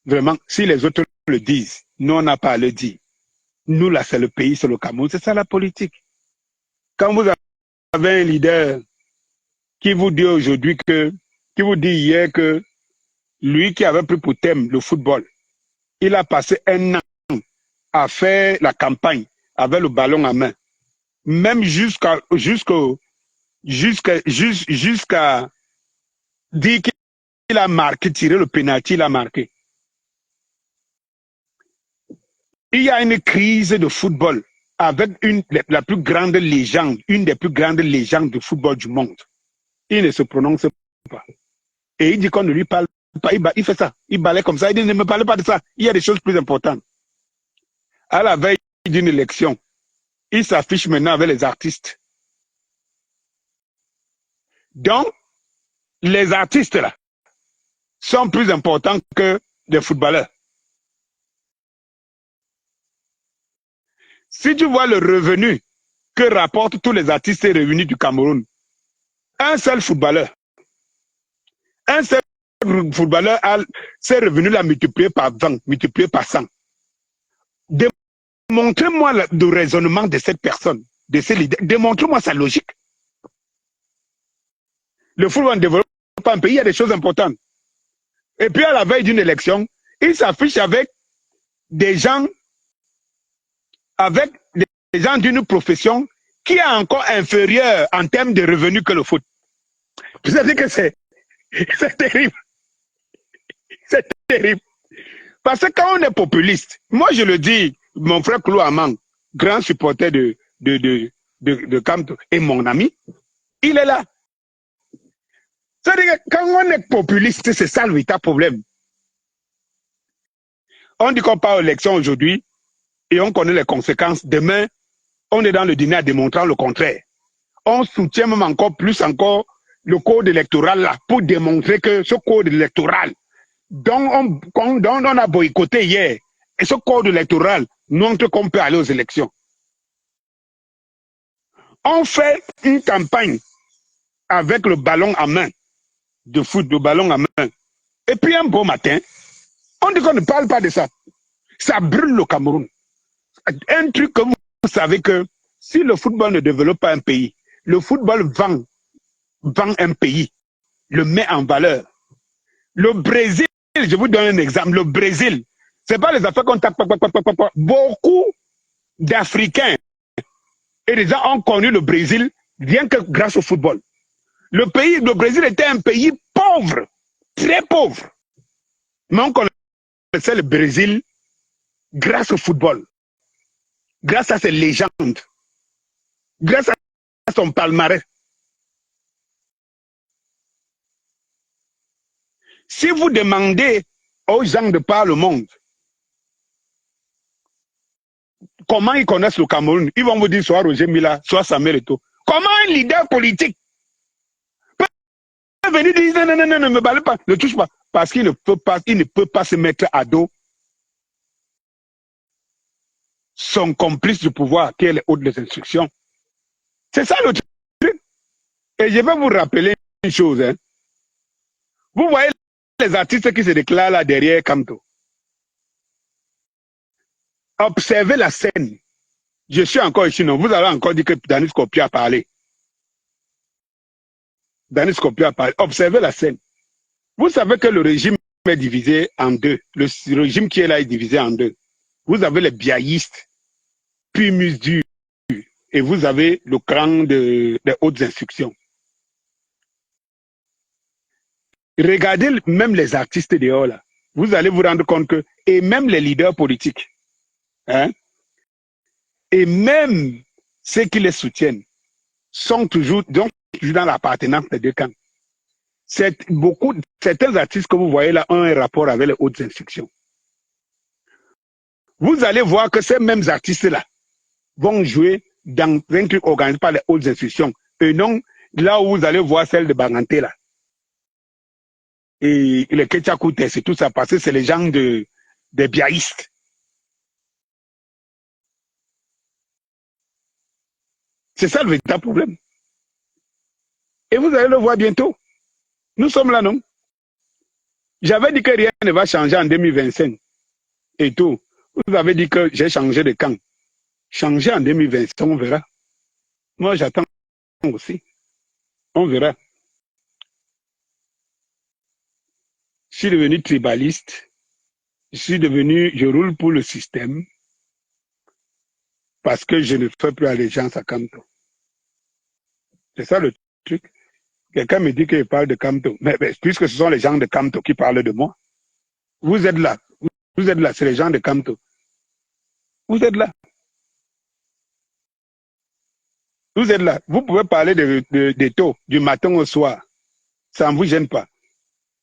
Vraiment, si les autres le disent, nous, on n'a pas à le dire. Nous, là, c'est le pays, c'est le Cameroun, c'est ça la politique. Quand vous avez un leader qui vous dit aujourd'hui qui vous dit hier que lui qui avait pris pour thème le football, il a passé un an à faire la campagne avec le ballon à main. Même jusqu'à dire qu'il a marqué, tiré le pénalty, il a marqué. Il y a une crise de football avec la plus grande légende, une des plus grandes légendes du football du monde. Il ne se prononce pas. Et il dit qu'on ne lui parle pas. Il fait ça. Il balaye comme ça. Il dit ne me parlez pas de ça. Il y a des choses plus importantes. À la veille d'une élection, il s'affiche maintenant avec les artistes. Donc, les artistes là sont plus importants que les footballeurs. Si tu vois le revenu que rapportent tous les artistes réunis du Cameroun, un seul footballeur a ses revenus là multipliés par 20, multipliés par 100. Démontrez-moi le raisonnement de cette personne, de ces leaders. Démontrez-moi sa logique. Le football ne développe pas un pays, il y a des choses importantes. Et puis à la veille d'une élection, il s'affiche avec des gens d'une profession qui est encore inférieure en termes de revenus que le foot. Vous savez que c'est terrible. C'est terrible. Parce que quand on est populiste, moi je le dis, mon frère Claude Amang, grand supporter de Camto, et mon ami, il est là. C'est-à-dire que quand on est populiste, c'est ça le véritable problème. On dit qu'on part aux élections aujourd'hui et on connaît les conséquences. Demain, on est dans le dîner à démontrer le contraire. On soutient même encore plus le code électoral là pour démontrer que ce code électoral dont on a boycotté hier, et ce code électoral montre qu'on peut aller aux élections. On fait une campagne avec le ballon à main, de foot, de ballon à main. Et puis un beau matin, on dit qu'on ne parle pas de ça. Ça brûle le Cameroun. Un truc que vous savez que si le football ne développe pas un pays, le football vend un pays, le met en valeur. Le Brésil, je vous donne un exemple, le Brésil, c'est pas les affaires qu'on tape. Beaucoup d'Africains et des gens ont connu le Brésil rien que grâce au football. Le Brésil était un pays pauvre, très pauvre. Mais on connaissait le Brésil grâce au football, grâce à ses légendes, grâce à son palmarès. Si vous demandez aux gens de par le monde comment ils connaissent le Cameroun, ils vont vous dire soit Roger Mila, soit Samuel Eto'o. Comment un leader politique peut venir dire non, ne me balle pas, ne touche pas, parce qu'il ne peut pas se mettre à dos son complice du pouvoir, qui est les hautes des instructions. C'est ça le truc. Et je vais vous rappeler une chose. Hein. Vous voyez les artistes qui se déclarent là derrière Camto. Observez la scène. Je suis encore ici, non? Vous avez encore dit que Danis Kopi a parlé. Danis Kopi a parlé. Observez la scène. Vous savez que le régime est divisé en deux. Le régime qui est là est divisé en deux. Vous avez les biaïstes, puis Musdur, et vous avez le clan des hautes instructions. Regardez même les artistes dehors là. Vous allez vous rendre compte que, et même les leaders politiques, hein, et même ceux qui les soutiennent, sont toujours dans l'appartenance des deux camps. Certains artistes que vous voyez là ont un rapport avec les hautes instructions. Vous allez voir que ces mêmes artistes-là vont jouer dans un truc organisé par les hautes institutions. Et non là où vous allez voir celle de Banganté là. Et les Ketchakoutes, c'est tout ça, parce que c'est les gens des biaïstes. C'est ça le véritable problème. Et vous allez le voir bientôt. Nous sommes là, non? J'avais dit que rien ne va changer en 2025. Et tout. Vous avez dit que j'ai changé de camp. Changer en 2025, on verra. Moi, j'attends aussi. On verra. Je suis devenu tribaliste. Je roule pour le système parce que je ne fais plus allégeance à Kamto. C'est ça le truc. Quelqu'un me dit qu'il parle de Kamto. Mais puisque ce sont les gens de Kamto qui parlent de moi, vous êtes là. Vous êtes là, c'est les gens de Kamto. Vous êtes là. Vous êtes là. Vous pouvez parler des taux du matin au soir. Ça ne vous gêne pas.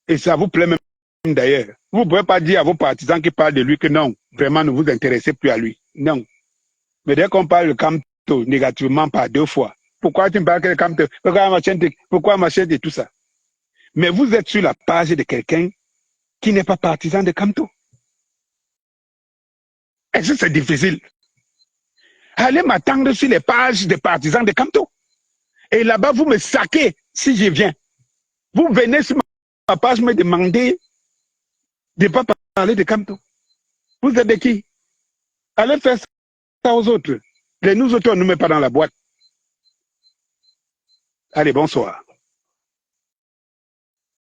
Et ça vous plaît même d'ailleurs. Vous ne pouvez pas dire à vos partisans qui parlent de lui que non, vraiment ne vous intéressez plus à lui. Non. Mais dès qu'on parle de Kamto négativement par 2 fois, pourquoi tu me parles de Kamto? Pourquoi machin et tout ça? Mais vous êtes sur la page de quelqu'un qui n'est pas partisan de Kamto. Est-ce que c'est difficile? Allez m'attendre sur les pages des partisans de Kamto. Et là-bas, vous me saquez si je viens. Vous venez sur ma page me demander de ne pas parler de Kamto. Vous êtes de qui? Allez faire ça aux autres. Et nous autres, on ne nous met pas dans la boîte. Allez, bonsoir.